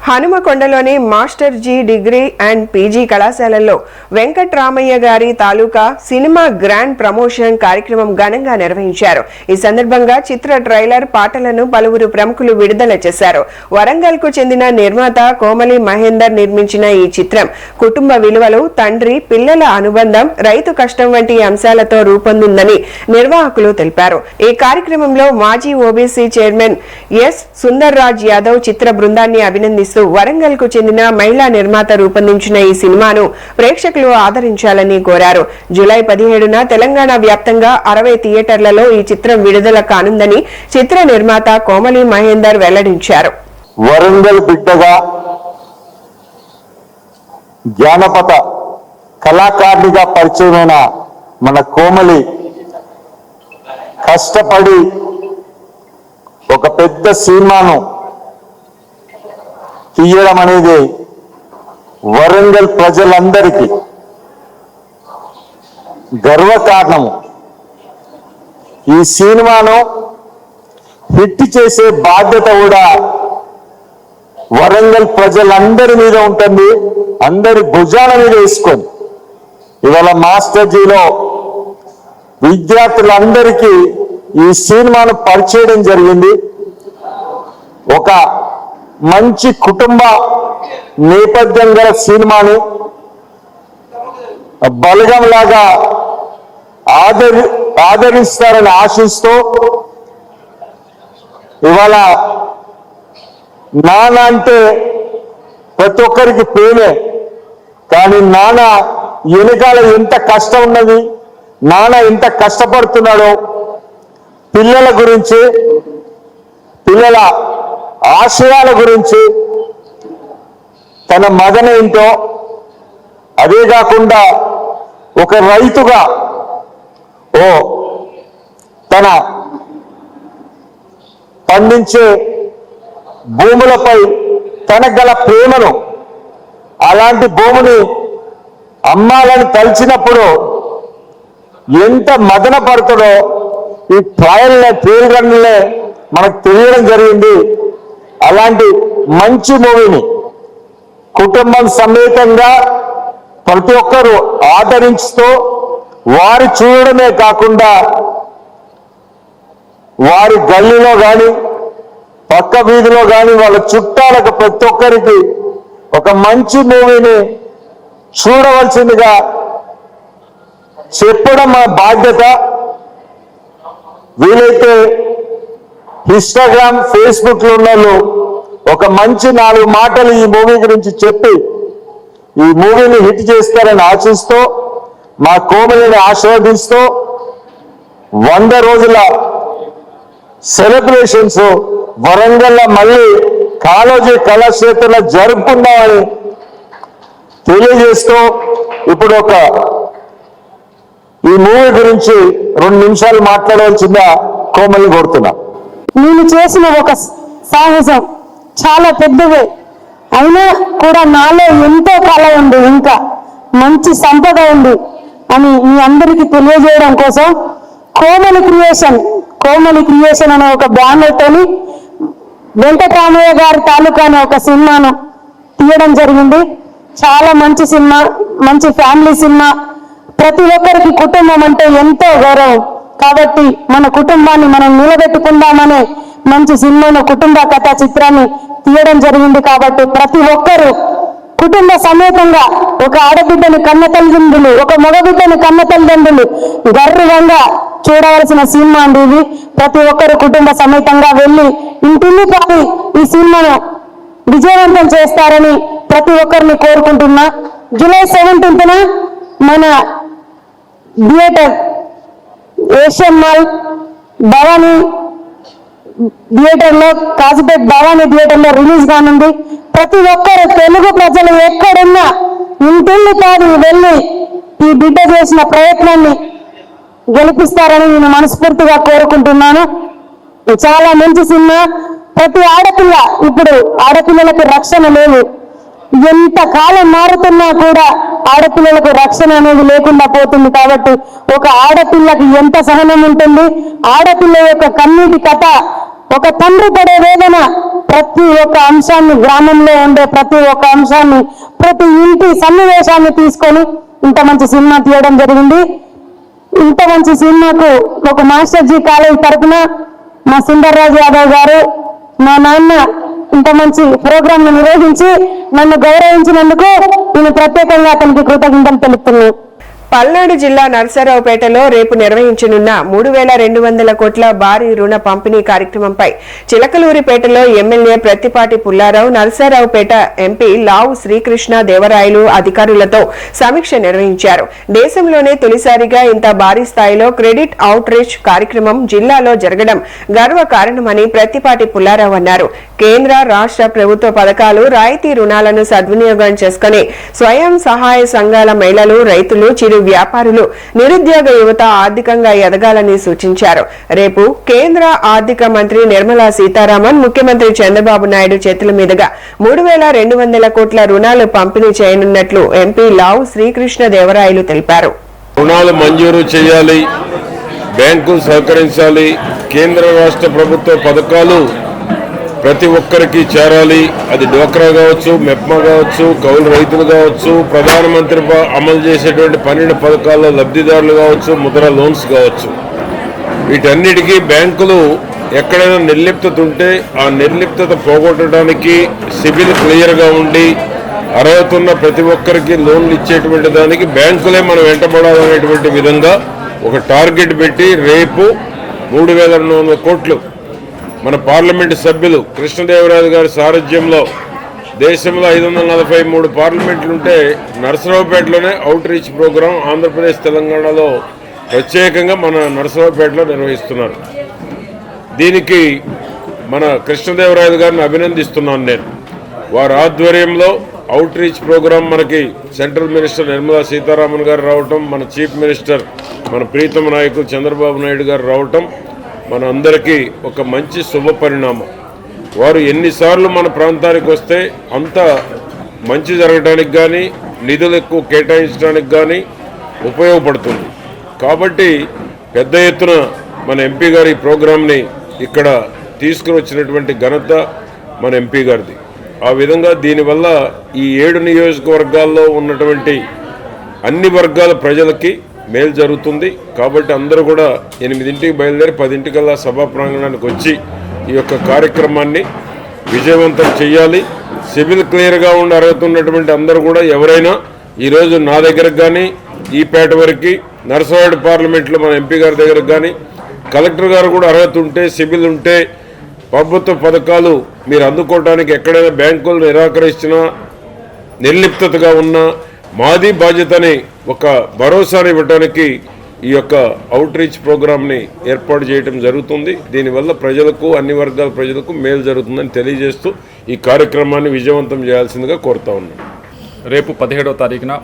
హనుమకొండలోని master ji degree and PG కళాశాలల్లో వెంకట్రామయ్య గారి తాలూకా సినిమా గ్రాండ్ ప్రమోషన్ కార్యక్రమం ఘనంగా నిర్వహించారు. ఈ సందర్భంగా చిత్ర ట్రైలర్, పాటలను పలువురు ప్రముఖులు విడుదల చేశారు. వరంగల్ కు చెందిన నిర్మాత కోమలి మహేందర్ నిర్మించిన ఈ చిత్రం కుటుంబ విలువలు, తండ్రి పిల్లల అనుబంధం, రైతు కష్టం వంటి అంశాలతో రూపొందిందని నిర్వాహకులు తెలిపారు. ఈ కార్యక్రమంలో మాజీ OBC chairman S Sundar Raj Yadav చిత్ర బృందాన్ని అభినందిస్తూ వరంగల్ కు చెందిన మహిళా నిర్మాత రూపొందించిన ఈ సినిమాను ప్రేక్షకులు ఆదరించాలని కోరారు. జూలై 17న తెలంగాణ వ్యాప్తంగా 60 థియేటర్లలో ఈ చిత్రం విడుదల కానుందని చిత్ర నిర్మాత కోమలి మహేందర్ వెల్లడించారు. వరంగల్ బిడ్డగా జానపద కళాకారుడిగా పరిచయమైన మన కోమలి కష్టపడి ఒక పెద్ద సినిమాను తీయడం అనేది వరంగల్ ప్రజలందరికీ గర్వకారణము. ఈ సినిమాను హిట్ చేసే బాధ్యత కూడా వరంగల్ ప్రజలందరి మీద ఉంటుంది, అందరి భుజాల మీద వేసుకొని. ఇవాళ మాస్టర్జీలో విద్యార్థులందరికీ ఈ సినిమాను పరిచయం జరిగింది. ఒక మంచి కుటుంబ నేపథ్యం గల సినిమాని బలగంలాగా ఆదరిస్తారని ఆశిస్తూ ఇవాళ నాన్న అంటే ప్రతి ఒక్కరికి ప్రేమే, కానీ నాన్న వెనకాల ఎంత కష్టం ఉన్నది, నాన్న ఎంత కష్టపడుతున్నాడో, పిల్లల గురించి, పిల్లల ఆశయాల గురించి, తన మదన ఏంటో, అదే కాకుండా ఒక రైతుగా తన పండించే భూములపై తనకు గల ప్రేమను, అలాంటి భూమిని అమ్మాలని తలిచినప్పుడు ఎంత మదన పడుతుందో ఈ ట్రయల్లే మనకు తెలియడం జరిగింది. అలాంటి మంచి మూవీని కుటుంబం సమేతంగా ప్రతి ఒక్కరూ ఆదరిస్తూ వారి చూడడమే కాకుండా వారి గల్లీలో కానీ పక్క వీధిలో కానీ వాళ్ళ చుట్టాలకు ప్రతి ఒక్కరికి ఒక మంచి మూవీని చూడవలసిందిగా చెప్పడం మా బాధ్యత. వీలైతే ఇన్స్టాగ్రామ్, ఫేస్బుక్ లో ఉన్న వాళ్ళు ఒక మంచి 4 మాటలు ఈ మూవీ గురించి చెప్పి ఈ మూవీని హిట్ చేస్తారని ఆశిస్తూ, మా కోమలిని ఆశీర్వదిస్తూ 100 రోజుల సెలబ్రేషన్స్ వరంగల్లో మళ్ళీ కాళోజీ కళాక్షేత్రంలో జరుపుకుందామని తెలియజేస్తూ ఇప్పుడు ఈ మూవీ గురించి 2 నిమిషాలు మాట్లాడవలసిందా కోమలిని కోరుతున్నా. నేను చేసిన ఒక సాహసం చాలా పెద్దదే, అయినా కూడా నాలో ఎంతో కళ ఉంది, ఇంకా మంచి సంపద ఉంది అని మీ అందరికీ తెలియజేయడం కోసం కోమలి క్రియేషన్ అనే ఒక బ్యానర్తోని వెంకటరామయ్య గారి తాలూకా అనే ఒక సినిమాను తీయడం జరిగింది. చాలా మంచి సినిమా, మంచి ఫ్యామిలీ సినిమా. ప్రతి ఒక్కరికి కుటుంబం అంటే ఎంతో గౌరవం కాబట్టి మన కుటుంబాన్ని మనం నిలబెట్టుకుందామనే మంచి సినిమాను, కుటుంబ కథా చిత్రాన్ని తీయడం జరిగింది. కాబట్టి ప్రతి ఒక్కరూ కుటుంబ సమేతంగా ఒక ఆడబిడ్డని కన్న తల్లిదండ్రులు, ఒక మగబిడ్డని కన్న తల్లిదండ్రులు గర్వంగా చూడవలసిన సినిమా అండి ఇది. ప్రతి ఒక్కరు కుటుంబ సమేతంగా వెళ్ళి ఇంటిని పాపి ఈ సినిమాను విజయవంతం చేస్తారని ప్రతి ఒక్కరిని కోరుకుంటున్నా. జూలై 17న మన థియేటర్ ఏషియన్ మాల్ భవానీ థియేటర్లో, కాజీపేట్ భవానీ థియేటర్లో రిలీజ్ కానుంది. ప్రతి ఒక్కరు తెలుగు ప్రజలు ఎక్కడున్నా ఇంటిల్లి కాదు వెళ్ళి ఈ బిడ్డ చేసిన ప్రయత్నాన్ని గెలిపిస్తారని నేను మనస్ఫూర్తిగా కోరుకుంటున్నాను. చాలా మంచి సినిమా. ప్రతి ఆడపిల్ల, ఇప్పుడు ఆడపిల్లలకు రక్షణ లేదు, ఎంత కాలం మారుతున్నా కూడా ఆడపిల్లలకు రక్షణ అనేది లేకుండా పోతుంది. కాబట్టి ఒక ఆడపిల్లకి ఎంత సహనం ఉంటుంది, ఆడపిల్ల యొక్క కన్నీటి కథ, ఒక తండ్రి పడే వేదన, ప్రతి ఒక్క అంశాన్ని, గ్రామంలో ఉండే ప్రతి ఒక్క అంశాన్ని, ప్రతి ఇంటి సన్నివేశాన్ని తీసుకొని ఇంత మంచి సినిమా తీయడం జరిగింది. ఇంత మంచి సినిమాకు ఒక మాస్టర్జీ కాలేజ్ తరఫున మా సుందర్రాజు యాదవ్ గారు, మా నాన్న ఇంత మంచి ప్రోగ్రామ్ ను నిర్వహించి నన్ను గౌరవించినందుకు నేను ప్రత్యేకంగా అతనికి కృతజ్ఞతలు తెలుపుతున్నాను. పల్నాడు జిల్లా నరసరావుపేటలో రేపు నిర్వహించనున్న 3,200 కోట్ల భారీ రుణ పంపిణీ కార్యక్రమంపై చిలకలూరిపేటలో ఎమ్మెల్యే ప్రత్తిపాటి పుల్లారావు, నరసరావుపేట ఎంపీ లావు శ్రీకృష్ణ దేవరాయలు అధికారులతో సమీక్ష నిర్వహించారు. దేశంలోనే తొలిసారిగా ఇంత భారీ స్థాయిలో క్రెడిట్ అవుట్ రీచ్ కార్యక్రమం జిల్లాలో జరగడం గర్వకారణమని ప్రత్తిపాటి పుల్లారావు అన్నారు. కేంద్ర రాష్ట్ర ప్రభుత్వ పథకాలు, రాయితీ రుణాలను సద్వినియోగం చేసుకుని స్వయం సహాయ సంఘాల మహిళలు, రైతులు, చిరు వ్యాపారులు, నిరుద్యోగ యువత ఆర్థికంగా ఎదగాలని సూచించారు. రేపు కేంద్ర ఆర్థిక మంత్రి నిర్మలా సీతారామన్, ముఖ్యమంత్రి చంద్రబాబు నాయుడు చేతుల మీదుగా 3,200 కోట్ల రుణాలు పంపిణీ చేయనున్నట్లు ఎంపీ లావు శ్రీకృష్ణ దేవరాయలు తెలిపారు. రుణాలు మంజూరు చేయాలి, బ్యాంకులు సహకరించాలి, కేంద్ర రాష్ట్ర ప్రభుత్వ పథకాలు ప్రతి ఒక్కరికి చేరాలి. అది డోక్రా కావచ్చు, మెప్మా కావచ్చు, కౌలు రైతులు కావచ్చు, ప్రధానమంత్రి అమలు చేసేటువంటి 12 పథకాల్లో లబ్ధిదారులు కావచ్చు, ముద్ర లోన్స్ కావచ్చు. వీటన్నిటికీ బ్యాంకులు ఎక్కడైనా నిర్లిప్తత ఉంటే ఆ నిర్లిప్తత పోగొట్టడానికి సిబిల్ క్లియర్గా ఉండి అర్హత ఉన్న ప్రతి ఒక్కరికి లోన్లు ఇచ్చేటువంటి దానికి బ్యాంకులే మనం వెంటబడాలనేటువంటి విధంగా ఒక టార్గెట్ పెట్టి రేపు 3,200 కోట్లు మన పార్లమెంటు సభ్యులు కృష్ణదేవరాజు గారి సారథ్యంలో దేశంలో 543 పార్లమెంట్లుంటే నరసరావుపేటలోనే అవుట్ రీచ్ ప్రోగ్రాం ఆంధ్రప్రదేశ్, తెలంగాణలో ప్రత్యేకంగా మన నరసరావుపేటలో నిర్వహిస్తున్నారు. దీనికి మన కృష్ణదేవరాజు గారిని అభినందిస్తున్నాను నేను. వారి ఆధ్వర్యంలో అవుట్ రీచ్ ప్రోగ్రాం మనకి సెంట్రల్ మినిస్టర్ నిర్మలా సీతారామన్ గారు రావటం, మన చీఫ్ మినిస్టర్ మన ప్రీతమ నాయకులు చంద్రబాబు నాయుడు గారు రావటం మన అందరికీ ఒక మంచి శుభ పరిణామం. వారు ఎన్నిసార్లు మన ప్రాంతానికి వస్తే అంత మంచి జరగడానికి కానీ, నిధులు ఎక్కువ కేటాయించడానికి కానీ ఉపయోగపడుతుంది. కాబట్టి పెద్ద ఎత్తున మన ఎంపీ గారి ఈ ప్రోగ్రాంని ఇక్కడ తీసుకుని వచ్చినటువంటి ఘనత మన ఎంపీ గారిది. ఆ విధంగా దీనివల్ల ఈ 7 నియోజకవర్గాల్లో ఉన్నటువంటి అన్ని వర్గాల ప్రజలకి మేలు జరుగుతుంది. కాబట్టి అందరూ కూడా 8ంటికి బయలుదేరి 10ంటికల్లా సభా ప్రాంగణానికి వచ్చి ఈ యొక్క కార్యక్రమాన్ని విజయవంతం చేయాలి. సివిల్ క్లియర్గా ఉండి అర్హత ఉన్నటువంటి అందరూ కూడా ఎవరైనా ఈరోజు నా దగ్గరకు కానీ, ఈ పేట వరకు నరసరావుపేట పార్లమెంట్లో మన ఎంపీ గారి దగ్గరకు కానీ, కలెక్టర్ గారు కూడా అర్హత ఉంటే, సివిల్ ఉంటే, ప్రభుత్వ పథకాలు మీరు అందుకోవడానికి ఎక్కడైనా బ్యాంకులు నిరాకరించినా, నిర్లిప్తతగా ఉన్నా మాది బాధ్యతని ఒక భరోసాని ఇవ్వడానికి ఈ యొక్క అవుట్ రీచ్ ప్రోగ్రామ్ని ఏర్పాటు చేయడం జరుగుతుంది. దీనివల్ల ప్రజలకు, అన్ని వర్గాల ప్రజలకు మేలు జరుగుతుందని తెలియజేస్తూ ఈ కార్యక్రమాన్ని విజయవంతం చేయాల్సిందిగా కోరుతా ఉన్నాను. రేపు 17వ తారీఖున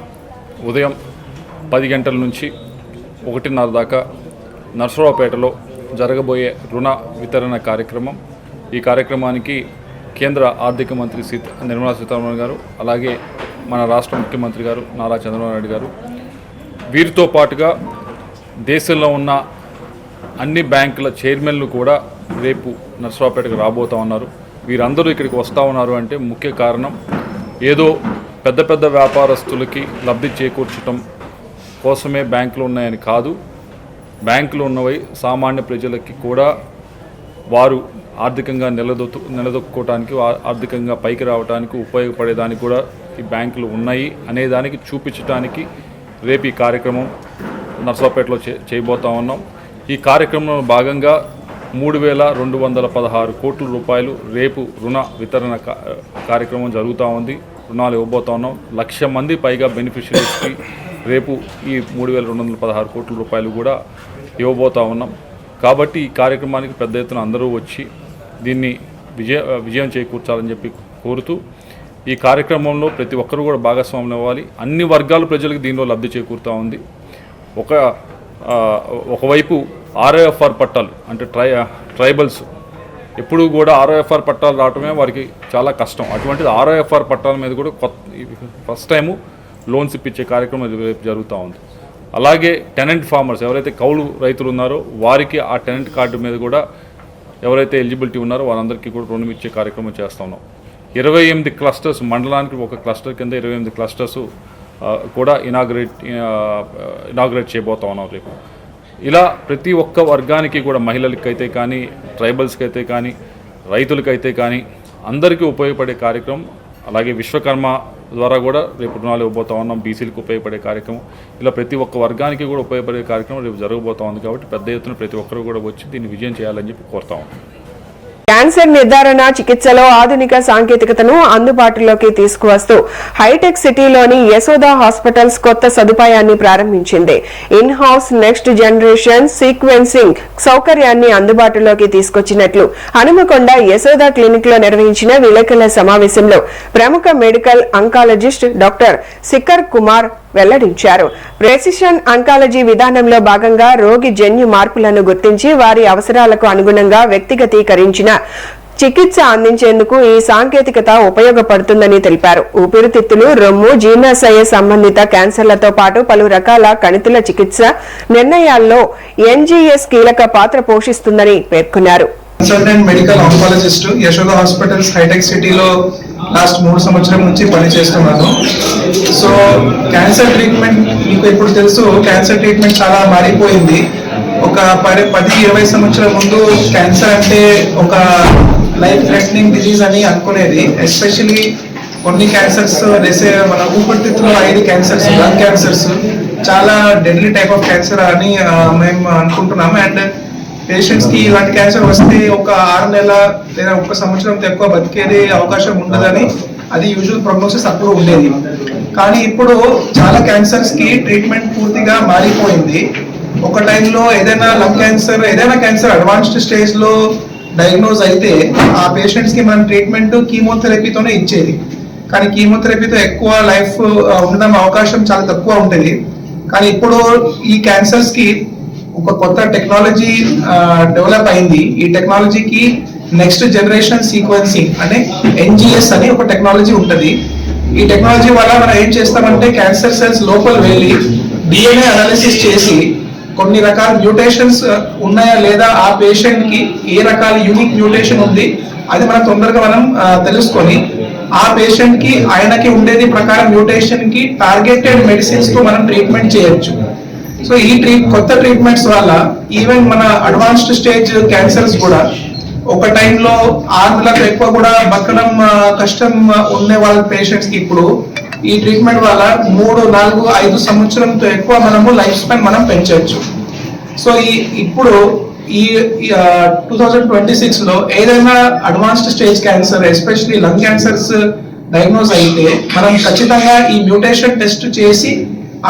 ఉదయం 10 గంటల నుంచి 1:30 దాకా నరసరావుపేటలో జరగబోయే రుణ వితరణ కార్యక్రమం. ఈ కార్యక్రమానికి కేంద్ర ఆర్థిక మంత్రి నిర్మలా సీతారామన్ గారు, అలాగే మన రాష్ట్ర ముఖ్యమంత్రి గారు నారా చంద్రబాబు నాయుడు గారు, వీరితో పాటుగా దేశంలో ఉన్న అన్ని బ్యాంకుల చైర్మన్లు కూడా రేపు నరసరావుపేటకు రాబోతూ ఉన్నారు. వీరందరూ ఇక్కడికి వస్తూ ఉన్నారు అంటే ముఖ్య కారణం ఏదో పెద్ద పెద్ద వ్యాపారస్తులకి లబ్ధి చేకూర్చడం కోసమే బ్యాంకులు ఉన్నాయని కాదు. బ్యాంకులు ఉన్నవి సామాన్య ప్రజలకి కూడా వారు ఆర్థికంగా నిలదొక్కుకోవడానికి, ఆర్థికంగా పైకి రావడానికి ఉపయోగపడేదానికి కూడా ఈ బ్యాంకులు ఉన్నాయి అనేదానికి చూపించడానికి రేపు ఈ కార్యక్రమం నరసరావుపేటలో చేయబోతా ఉన్నాం. ఈ కార్యక్రమంలో భాగంగా 3,216 కోట్ల రూపాయలు రేపు రుణ వితరణ కార్యక్రమం జరుగుతూ ఉంది. రుణాలు ఇవ్వబోతా ఉన్నాం. 1,00,000 మంది పైగా బెనిఫిషరీస్కి రేపు ఈ 3,216 కోట్ల రూపాయలు కూడా ఇవ్వబోతా ఉన్నాం. కాబట్టి ఈ కార్యక్రమానికి పెద్ద ఎత్తున అందరూ వచ్చి దీన్ని విజయం చేకూర్చాలని చెప్పి కోరుతూ ఈ కార్యక్రమంలో ప్రతి ఒక్కరూ కూడా భాగస్వామ్యం అవ్వాలి. అన్ని వర్గాల ప్రజలకు దీనిలో లబ్ధి చేకూరుతూ ఉంది. ఒకవైపు ఆర్ఐఎఫ్ఆర్ పట్టాలు అంటే ట్రైబల్స్ ఎప్పుడు కూడా ఆర్ఐఎఫ్ఆర్ పట్టాలు రావటమే వారికి చాలా కష్టం. అటువంటిది ఆర్ఐఎఫ్ఆర్ పట్టాల మీద కూడా ఫస్ట్ టైము లోన్స్ ఇప్పించే కార్యక్రమం జరుగుతూ ఉంది. అలాగే టెనెంట్ ఫార్మర్స్ ఎవరైతే కౌలు రైతులు ఉన్నారో వారికి ఆ టెనెంట్ కార్డు మీద కూడా ఎవరైతే ఎలిజిబిలిటీ ఉన్నారో వారందరికీ కూడా రుణం ఇచ్చే కార్యక్రమం చేస్తూ ఉన్నాం. 28 క్లస్టర్స్, మండలానికి ఒక క్లస్టర్ కింద 28 క్లస్టర్స్ కూడా ఇనాగ్రేట్ చేయబోతా ఉన్నాం రేపు. ఇలా ప్రతి ఒక్క వర్గానికి కూడా, మహిళలకైతే కానీ, ట్రైబల్స్కి అయితే కానీ, రైతులకైతే కానీ అందరికీ ఉపయోగపడే కార్యక్రమం. అలాగే విశ్వకర్మ ద్వారా కూడా రేపు రుణాలు ఇవ్వబోతా ఉన్నాం. బీసీలకు ఉపయోగపడే కార్యక్రమం, ఇలా ప్రతి ఒక్క వర్గానికి కూడా ఉపయోగపడే కార్యక్రమం రేపు జరగబోతా ఉంది. కాబట్టి పెద్ద ఎత్తున ప్రతి ఒక్కరు కూడా వచ్చి దీన్ని విజయం చేయాలని చెప్పి కోరుతా ఉన్నాం. క్యాన్సర్ నిర్ధారణ చికిత్సలో ఆధునిక సాంకేతికతను అందుబాటులోకి తీసుకువస్తూ హైటెక్ సిటీలోని యశోద హాస్పిటల్స్ కొత్త సదుపాయాన్ని ప్రారంభించింది. In house next generation sequencing సౌకర్యాన్ని అందుబాటులోకి తీసుకొచ్చినట్లు హనుమకొండ యశోద క్లినిక్ లో నిర్వహించిన విలేకరుల సమావేశంలో ప్రముఖ medical oncologist doctor Shikhar Kumar వెల్లడించారు. ప్రెసిషన్ అంకాలజీ విధానంలో భాగంగా రోగి జన్యు మార్పులను గుర్తించి వారి అవసరాలకు అనుగుణంగా వ్యక్తిగతీకరించిన చికిత్స అందించేందుకు ఈ సాంకేతికత ఉపయోగపడుతుందని తెలిపారు. ఊపిరితిత్తులు, రొమ్ము, జీర్ణాశయ సంబంధిత క్యాన్సర్లతో పాటు పలు రకాల కణితుల చికిత్స నిర్ణయాల్లో ఎన్జీఎస్ కీలక పాత్ర పోషిస్తుందని పేర్కొన్నారు. Consultant medical oncologist Yashoda hospitals hitech సిటీలో లాస్ట్ 3 సంవత్సరం నుంచి పనిచేస్తున్నాను. సో క్యాన్సర్ ట్రీట్మెంట్ మీకు ఇప్పుడు తెలుసు, క్యాన్సర్ ట్రీట్మెంట్ చాలా మారిపోయింది. ఒక 10-20 సంవత్సరాల ముందు క్యాన్సర్ అంటే ఒక లైఫ్ థ్రెటనింగ్ డిజీజ్ అని అనుకునేది. ఎస్పెషల్లీ కొన్ని క్యాన్సర్స్ మన ఊపిరితిత్తులో 5 క్యాన్సర్స్, లంగ్ క్యాన్సర్స్ చాలా డెడ్లీ టైప్ ఆఫ్ క్యాన్సర్ అని మేము అనుకుంటున్నాము. అండ్ పేషెంట్స్ కి ఇలాంటి క్యాన్సర్ వస్తే ఒక 6 నెలల లేదా 1 సంవత్సరంతో ఎక్కువ బతికేది అవకాశం ఉండదని అది యూజువల్ ప్రోగ్నోసిస్ అప్పుడు ఉండేది. కానీ ఇప్పుడు చాలా క్యాన్సర్స్ కి ట్రీట్మెంట్ పూర్తిగా మారిపోయింది. ఒక టైంలో ఏదైనా లంగ్ క్యాన్సర్, ఏదైనా క్యాన్సర్ అడ్వాన్స్డ్ స్టేజ్ లో డయాగ్నోజ్ అయితే ఆ పేషెంట్స్ కి మనం ట్రీట్మెంట్ కీమోథెరపీతోనే ఇచ్చేది. కానీ కీమోథెరపీతో ఎక్కువ లైఫ్ ఉండడం అవకాశం చాలా తక్కువ ఉంటుంది. కానీ ఇప్పుడు ఈ క్యాన్సర్స్ కి ఒక కొత్త టెక్నాలజీ డెవలప్ అయింది. ఈ టెక్నాలజీకి నెక్స్ట్ జనరేషన్ సీక్వెన్సింగ్ అంటే ఎన్జిఎస్ అని ఒక టెక్నాలజీ ఉంటుంది. ఈ టెక్నాలజీ వల్ల మనం ఏం చేస్తామంటే క్యాన్సర్ సెల్స్ లోపల వెళ్ళి డిఎన్ఏ అనాలిసిస్ చేసి కొన్ని రకాల మ్యూటేషన్స్ ఉన్నాయా లేదా, ఆ పేషెంట్ కి ఏ రకాల యూనిక్ మ్యూటేషన్ ఉంది అది మనం తొందరగా మనం తెలుసుకొని ఆ పేషెంట్ కి ఆయనకి ఉండేది ప్రకారం మ్యూటేషన్ కి టార్గెటెడ్ మెడిసిన్స్ తో మనం ట్రీట్మెంట్ చేయొచ్చు. సో ఈ కొత్త ట్రీట్మెంట్స్ వల్ల ఈవెన్ మన అడ్వాన్స్డ్ స్టేజ్ క్యాన్సర్స్ కూడా ఒక టైంలో 6 నెలలకు ఎక్కువ కూడా బతకడం కష్టం ఉండే వాళ్ళ పేషెంట్స్ కి ఇప్పుడు ఈ ట్రీట్మెంట్ వల్ల 3, 4, 5 సంవత్సరంతో ఎక్కువ మనము లైఫ్ స్పాన్ మనం పెంచవచ్చు. సో ఇప్పుడు ఈ 2026 లో ఏదైనా advanced stage cancer especially lung cancers diagnose అయితే మనం ఖచ్చితంగా ఈ మ్యూటేషన్ టెస్ట్ చేసి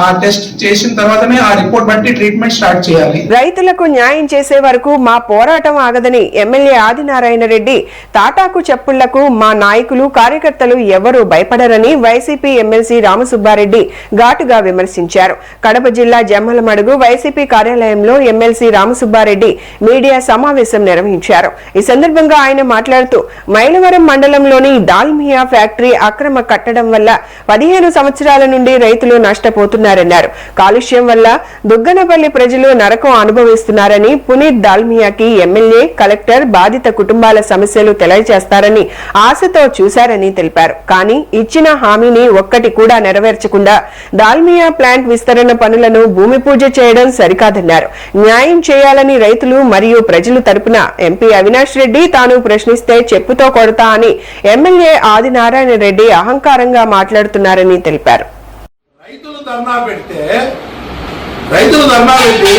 ఆ టెస్ట్ చేసిన తర్వాతనే ఆ రిపోర్ట్ బట్టి ట్రీట్మెంట్ స్టార్ట్ చేయాలి. రైతులకు న్యాయం చేసే వరకు మా పోరాటం ఆగదని ఎమ్మెల్యే ఆదినారాయణ రెడ్డి, తాటాకు చెప్పుళ్లకు మా నాయకులు కార్యకర్తలు ఎవరూ భయపడరని వైసీపీ ఎమ్మెల్సీ రామసుబ్బారెడ్డి ఘాటుగా విమర్శించారు. కడప జిల్లా జమ్మలమడుగు వైసీపీ కార్యాలయంలో ఎమ్మెల్సీ రామసుబ్బారెడ్డి మీడియా సమావేశం నిర్వహించారు. ఈ సందర్భంగా ఆయన మాట్లాడుతూ మైలవరం మండలంలోని దాల్మియా ఫ్యాక్టరీ అక్రమ కట్టడం వల్ల 15 సంవత్సరాల నుండి రైతులు నష్టపోతున్నారు. కాలుష్యం వల్ల దుగ్గనపల్లి ప్రజలు నరకం అనుభవిస్తున్నారని, పునీత్ దాల్మియాకి ఎమ్మెల్యే, కలెక్టర్ బాధిత కుటుంబాల సమస్యలు తెలియజేస్తారని ఆశతో చూశారని తెలిపారు. కానీ ఇచ్చిన హామీని ఒక్కటి కూడా నెరవేర్చకుండా దాల్మియా ప్లాంట్ విస్తరణ పనులను భూమి పూజ చేయడం సరికాదన్నారు. న్యాయం చేయాలని రైతులు మరియు ప్రజలు తరపున ఎంపీ అవినాష్ రెడ్డి తాను ప్రశ్నిస్తే చెప్పుతో కొడతా అని ఎమ్మెల్యే ఆదినారాయణ రెడ్డి అహంకారంగా మాట్లాడుతున్నారని తెలిపారు. రైతులు ధర్నా పెట్టి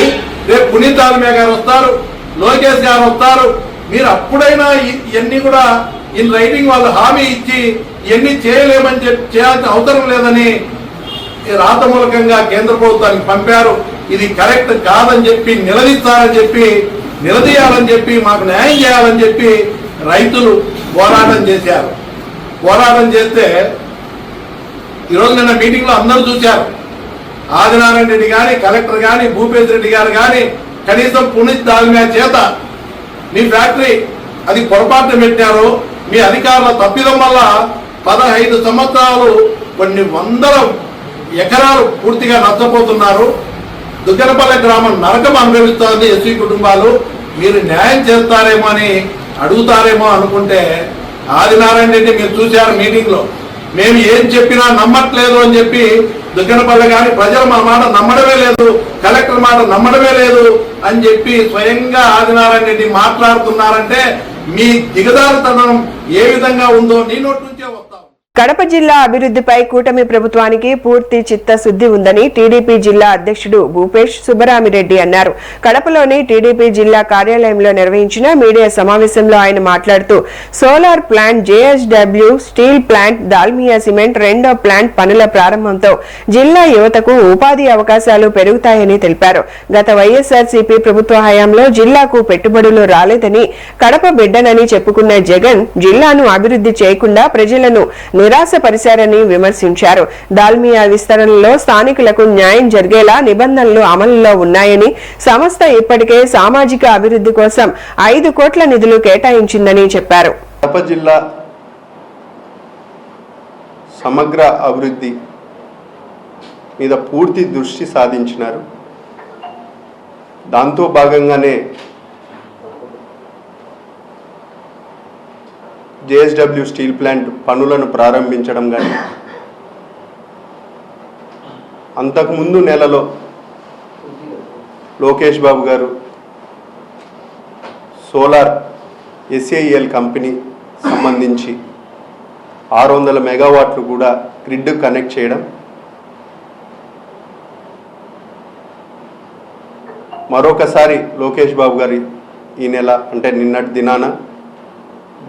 రేపు పునీత్ దాల్మియా గారు వస్తారు, లోకేష్ గారు వస్తారు, మీరు అప్పుడైనా ఇవన్నీ కూడా ఇన్ రైటింగ్ వాళ్ళు హామీ ఇచ్చి ఇవన్నీ చేయలేమని చెప్పి చేయాల్సిన అవసరం లేదని రాత మూలకంగా కేంద్ర ప్రభుత్వానికి పంపారు. ఇది కరెక్ట్ కాదని చెప్పి నిలదీయాలని చెప్పి మాకు న్యాయం చేయాలని చెప్పి రైతులు పోరాటం చేశారు. పోరాటం చేస్తే ఈరోజు నిన్న మీటింగ్ లో అందరూ చూశారు. ఆదినారాయణ రెడ్డి కానీ, కలెక్టర్ కానీ, భూపేశ్ రెడ్డి గారు కానీ కనీసం పునీత్ దాల్మియా చేత మీ ఫ్యాక్టరీ అది పొరపాటున పెట్టారు, మీ అధికారుల తప్పిదం వల్ల 15 సంవత్సరాలు కొన్ని వందల ఎకరాలు పూర్తిగా నష్టపోతున్నారు. దుగ్గనపల్లి గ్రామం నరకం అనుభవిస్తోంది ఎస్సీ కుటుంబాలు. మీరు న్యాయం చేస్తారేమో అని అడుగుతారేమో అనుకుంటే ఆదినారాయణ రెడ్డి మీరు చూశారు మీటింగ్ లో మేము ఏం చెప్పినా నమ్మట్లేదు అని చెప్పి దుగ్గనపల్లి కానీ ప్రజలు మా మాట నమ్మడమే లేదు, కలెక్టర్ మాట నమ్మడమే లేదు అని చెప్పి స్వయంగా ఆదినారాయణ రెడ్డి మాట్లాడుతున్నారంటే మీ దిగజారుతనం ఏ విధంగా ఉందో నీ నోటి నుంచే వస్తాం. కడప జిల్లా అభివృద్ధిపై కూటమి ప్రభుత్వానికి పూర్తి చిత్తశుద్ధి ఉందని టీడీపీ జిల్లా అధ్యక్షుడు భూపేష్ సుబ్బరామిరెడ్డి అన్నారు. కడపలోని టీడీపీ జిల్లా కార్యాలయంలో నిర్వహించిన మీడియా సమావేశంలో ఆయన మాట్లాడుతూ solar plant, JSW steel plant, Dalmia cement రెండో ప్లాంట్ పనుల ప్రారంభంతో జిల్లా యువతకు ఉపాధి అవకాశాలు పెరుగుతాయని తెలిపారు. గత వైఎస్ఆర్సీపీ ప్రభుత్వ హయాంలో జిల్లాకు పెట్టుబడులు రాలేదని, కడప బిడ్డనని చెప్పుకున్న జగన్ జిల్లాను అభివృద్ధి చేయకుండా ప్రజలను నిరాశపరిచారని విమర్శించారు. దాల్మియా విస్తరణలో స్థానికులకు న్యాయం జరిగేలా నిబంధనలు అమలులో ఉన్నాయని, సంస్థ ఇప్పటికే సామాజిక అభివృద్ధి కోసం 5 కోట్ల నిధులు కేటాయించిందని చెప్పారు. కడప జిల్లా సమగ్ర అభివృద్ధి మీద పూర్తి దృష్టి సాధించినారు. దాంతో భాగంగానే జేఎస్డబ్ల్యూ స్టీల్ ప్లాంట్ పనులను ప్రారంభించడం కానీ, అంతకుముందు నెలలో లోకేష్ బాబు గారు సోలార్ ఎస్ఏఎల్ కంపెనీ సంబంధించి 600 మెగావాట్లు కూడా గ్రిడ్ కనెక్ట్ చేయడం, మరొకసారి లోకేష్ బాబు గారి ఈ నెల అంటే నిన్నటి దినాన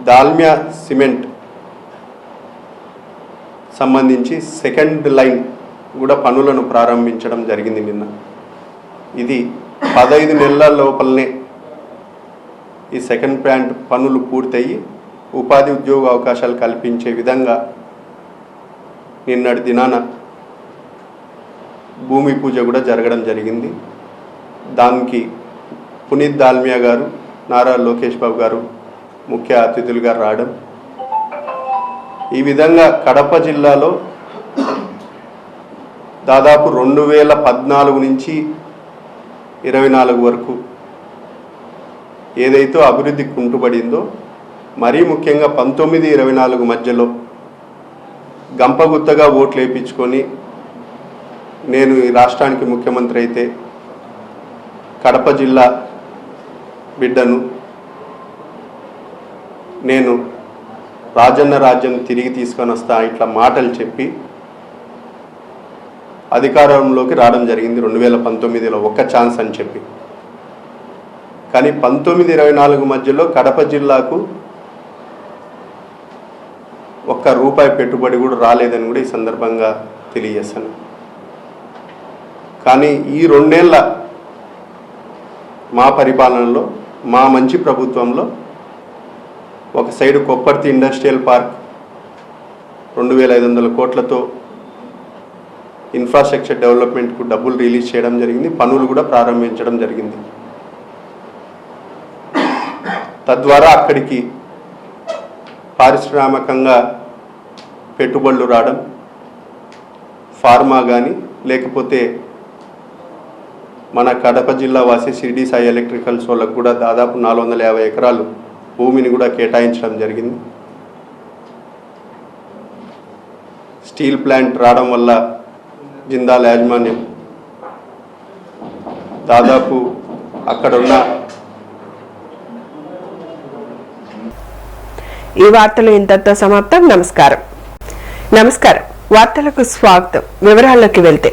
దాల్మియా సిమెంట్ సంబంధించి సెకండ్ లైన్ కూడా పనులను ప్రారంభించడం జరిగింది నిన్న. ఇది 15 నెలల లోపలనే ఈ సెకండ్ ప్లాంట్ పనులు పూర్తయి ఉపాధి ఉద్యోగ అవకాశాలు కల్పించే విధంగా నిన్నటి దినాన భూమి పూజ కూడా జరగడం జరిగింది. దానికి పునీత్ దాల్మియా గారు, నారా లోకేష్ బాబు గారు ముఖ్య అతిథులుగా రావడం, ఈ విధంగా కడప జిల్లాలో దాదాపు 2014 నుంచి 24 వరకు ఏదైతే అభివృద్ధి కుంటుపడిందో, మరీ ముఖ్యంగా 19-24 మధ్యలో గంపగుత్తగా ఓట్లు వేయించుకొని నేను ఈ రాష్ట్రానికి ముఖ్యమంత్రి అయితే కడప జిల్లా బిడ్డను, నేను రాజన్న రాజ్యం తిరిగి తీసుకొని వస్తా ఇట్లా మాటలు చెప్పి అధికారంలోకి రావడం జరిగింది 2019లో ఒక్క ఛాన్స్ అని చెప్పి. కానీ 19-24 మధ్యలో కడప జిల్లాకు ₹1 పెట్టుబడి కూడా రాలేదని కూడా ఈ సందర్భంగా తెలియజేస్తాను. కానీ ఈ 2 నెలల మా పరిపాలనలో, మా మంచి ప్రభుత్వంలో ఒక సైడు కొప్పర్తి ఇండస్ట్రియల్ పార్క్ 2500 కోట్లతో ఇన్ఫ్రాస్ట్రక్చర్ డెవలప్మెంట్కు డబ్బులు రిలీజ్ చేయడం జరిగింది, పనులు కూడా ప్రారంభించడం జరిగింది. తద్వారా అక్కడికి పారిశ్రామికంగా పెట్టుబడులు రావడం, ఫార్మా కానీ లేకపోతే మన కడప జిల్లా వాసి షిరిడి సాయి ఎలక్ట్రికల్స్ వాళ్ళకు కూడా దాదాపు 450 ఎకరాలు భూమిని కూడా కేటాయించడం జరిగింది. స్టీల్ ప్లాంట్ రావడం వల్ల జిందాల్ యాజమాన్యం దాదాపు అక్కడున్న ఈ వార్తలు ఇంతటితో సమాప్తం. నమస్కారం. వార్తలకు స్వాగతం. వివరాల్లోకి వెళ్తే